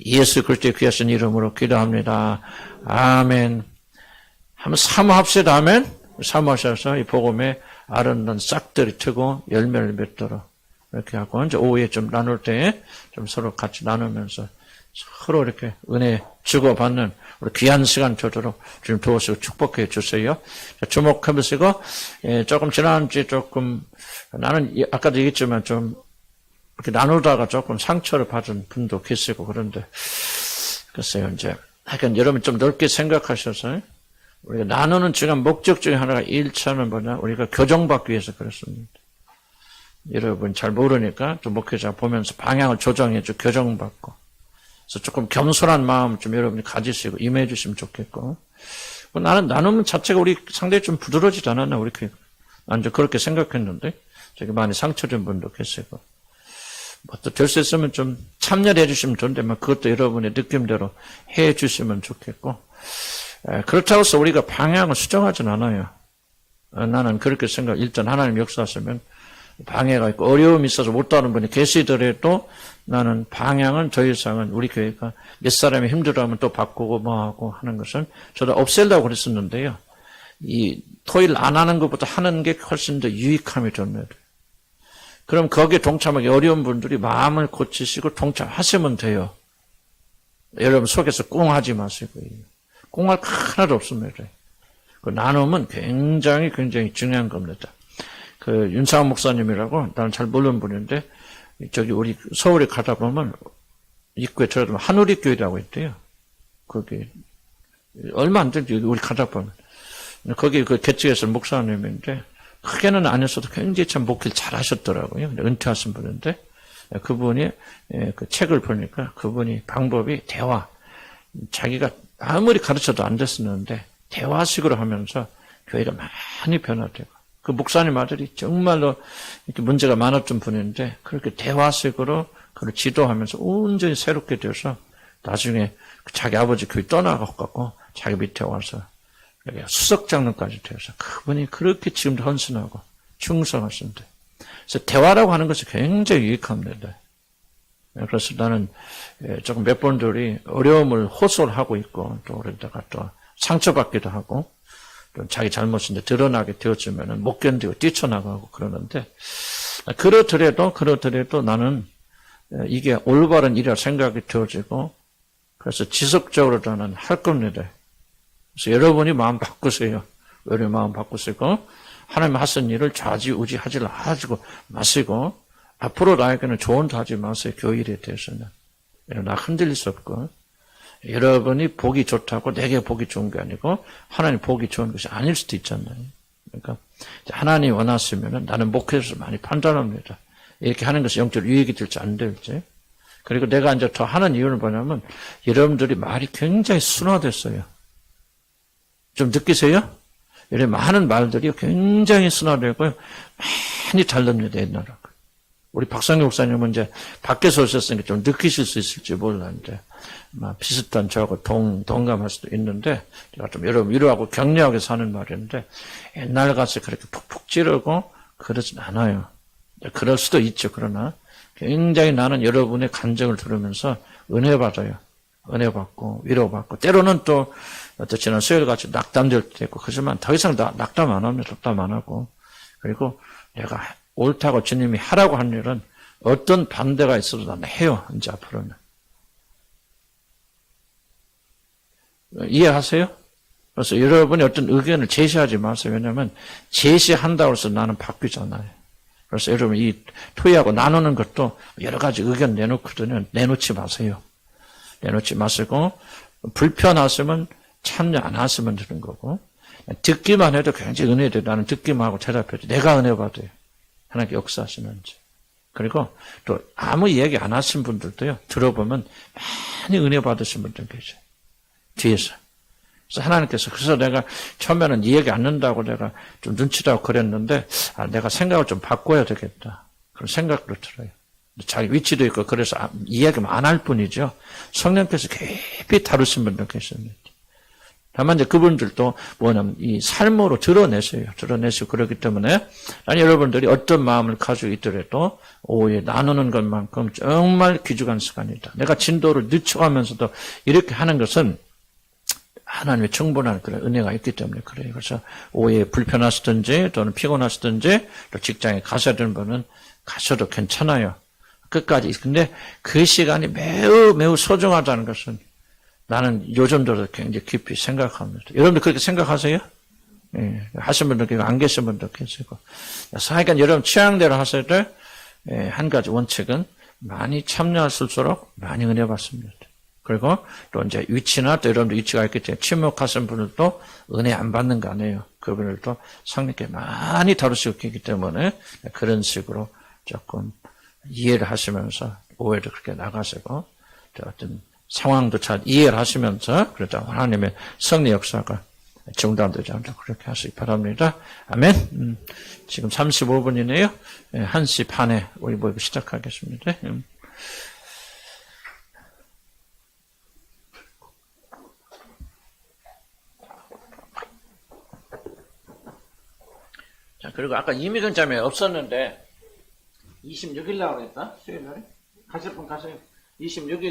예수 그리스도의 귀하신 이름으로 기도합니다. 아멘. 한번 사모합시다. 아멘. 사모하셔서 이 복음의 아름다운 싹들이 트고 열매를 맺도록 이렇게 하고 이제 오후에 좀 나눌 때 좀 서로 같이 나누면서 서로 이렇게 은혜 주고받는 우리 귀한 시간 저도록 좀 도와주시고 축복해 주세요. 주목해 보시고, 조금 지난주에 조금, 나는 아까도 얘기했지만 좀, 이렇게 나누다가 조금 상처를 받은 분도 계시고 그런데, 글쎄요, 이제, 하여간 여러분 좀 넓게 생각하셔서, 우리가 나누는 지금 목적 중에 하나가 1차는 뭐냐, 우리가 교정받기 위해서 그렇습니다. 여러분 잘 모르니까 좀 목회자 보면서 방향을 조정해주고 교정받고, 그래서 조금 겸손한 마음 좀 여러분이 가지시고 임해 주시면 좋겠고, 나는 나누는 자체가 우리 상당히 좀 부드러워지지 않았나, 우리 교회. 난 이제 그렇게 생각했는데, 저기 많이 상처된 분도 계시고, 뭐 또 될 수 있으면 좀 참여를 해 주시면 좋은데, 그것도 여러분의 느낌대로 해 주시면 좋겠고, 그렇다고 해서 우리가 방향을 수정하진 않아요. 나는 그렇게 생각, 일단 하나님 역사하시면 방해가 있고 어려움이 있어서 못하는 분이 계시더라도 나는 방향은 더 이상은 우리 교회가 몇 사람이 힘들어하면 또 바꾸고 뭐하고 하는 것은 저도 없애려고 그랬었는데요. 이 토일 안 하는 것보다 하는 게 훨씬 더 유익함이 좋네요. 그럼 거기에 동참하기 어려운 분들이 마음을 고치시고 동참하시면 돼요. 여러분 속에서 꽁하지 마시고요. 꽁할 거 하나도 없습니다. 그 나눔은 굉장히 중요한 겁니다. 그 윤상원 목사님이라고 나는 잘 모르는 분인데 저기 우리 서울에 가다 보면 입구에 들어가면 한우리 교회라고 있대요. 거기 얼마 안 되지 우리 가다 보면 거기 그 개척에서 목사님인데 크게는 안 했어도 굉장히 참 목회를 잘 하셨더라고요. 은퇴하신 분인데 그분이 그 책을 보니까 그분이 방법이 대화, 자기가 아무리 가르쳐도 안 됐었는데 대화식으로 하면서 교회가 많이 변화되고, 그 목사님 아들이 정말로 이렇게 문제가 많았던 분인데 그렇게 대화식으로 그걸 지도하면서 온전히 새롭게 되어서 나중에 자기 아버지 교회 떠나가고 자기 밑에 와서 수석장로까지 되어서 그분이 그렇게 지금도 헌신하고 충성하신데, 그래서 대화라고 하는 것이 굉장히 유익합니다. 그래서 나는 조금 몇 분들이 어려움을 호소를 하고 있고 또 그러다가 또 상처받기도 하고 또 자기 잘못인데 드러나게 되어지면은 못 견디고 뛰쳐나가고 그러는데, 그러더라도 나는 이게 올바른 일이라 생각이 되어지고 그래서 지속적으로 나는 할 겁니다. 그래서 여러분이 마음 바꾸세요. 여러분 마음 바꾸시고 하나님 하신 일을 좌지우지하지 마시고 앞으로 나에게는 조언도 하지 마세요. 교일에 대해서는. 나 흔들릴 수 없고, 여러분이 보기 좋다고 내게 보기 좋은 게 아니고 하나님 보기 좋은 것이 아닐 수도 있잖아요. 그러니까 하나님 원하시면은 나는 목회에서 많이 판단합니다. 이렇게 하는 것이 영적 유익이 될지 안 될지. 그리고 내가 이제 더 하는 이유는 뭐냐면 여러분들이 말이 굉장히 순화됐어요. 좀 느끼세요? 이런 많은 말들이 굉장히 순화되고 많이 다릅니다. 옛날하고. 우리 박상규 목사님은 이제 밖에서 오셨으니까 좀 느끼실 수 있을지 몰랐는데, 비슷한 저하고 동감할 수도 있는데, 제가 좀 여러분 위로하고 격려하게 사는 말인데, 옛날 같이 그렇게 푹푹 찌르고 그러진 않아요. 그럴 수도 있죠. 그러나 굉장히 나는 여러분의 감정을 들으면서 은혜 받아요. 은혜 받고 위로받고, 때로는 또 지난 수요일 같이 낙담될 때도 있고, 그렇지만 더 이상 낙담 안 합니다. 낙담 안 하고. 그리고 내가 옳다고 주님이 하라고 한 일은 어떤 반대가 있어도 나는 해요. 이제 앞으로는. 이해하세요? 그래서 여러분이 어떤 의견을 제시하지 마세요. 왜냐하면 제시한다고 해서 나는 바뀌잖아요. 그래서 여러분 이 토의하고 나누는 것도 여러 가지 의견 내놓거든요. 내놓지 마세요. 내놓지 마시고, 불편하시면 참여 안 하시면 되는 거고, 듣기만 해도 굉장히 은혜돼요. 나는 듣기만 하고 대답해도 내가 은혜 받아요. 하나님께 역사하시는지. 그리고 또 아무 이야기 안 하신 분들도요, 들어보면 많이 은혜 받으신 분들 계세요. 뒤에서. 그래서 하나님께서, 그래서 내가 처음에는 이야기 안 한다고 내가 좀 눈치라고 그랬는데, 내가 생각을 좀 바꿔야 되겠다. 그런 생각도 들어요. 자기 위치도 있고, 그래서 이야기만 안 할 뿐이죠. 성령께서 깊이 다루신 분들 계십니다. 다만 이제 그분들도 뭐냐면 이 삶으로 드러내세요. 드러내시고 그렇기 때문에 아니 여러분들이 어떤 마음을 가지고 있더라도 오후에 나누는 것만큼 정말 귀중한 시간이다. 내가 진도를 늦춰가면서도 이렇게 하는 것은 하나님의 충분한 그런 은혜가 있기 때문에 그래요. 그래서 오후에 불편하시든지 또는 피곤하시든지 또 직장에 가셔야 되는 분은 가셔도 괜찮아요. 끝까지. 근데 그 시간이 매우 소중하다는 것은 나는 요즘도 굉장히 깊이 생각합니다. 여러분들 그렇게 생각하세요? 예, 하신 분도 계시고 안 계신 분도 계시고. 하여간 여러분 취향대로 하실 때 한 가지 원칙은 많이 참여하실수록 많이 은혜 받습니다. 그리고 또 이제 위치나 또 여러분들 위치가 있기 때문에 침묵하신 분들도 은혜 안 받는 거 아니에요. 그분들도 성령께 많이 다루시고 있기 때문에 그런 식으로 조금 이해를 하시면서 오해를 그렇게 나가시고 또 어떤 상황도 잘 이해를 하시면서 그러다 하나님의 성리 역사가 중단되지 않도록 그렇게 하시기 바랍니다. 아멘. 지금 35분이네요. 1시 반에 우리 모임 시작하겠습니다. 자, 그리고 아까 이미근자매 없었는데 26일 날 그랬다? 수요일 날에? 가실 분 가세요. 26일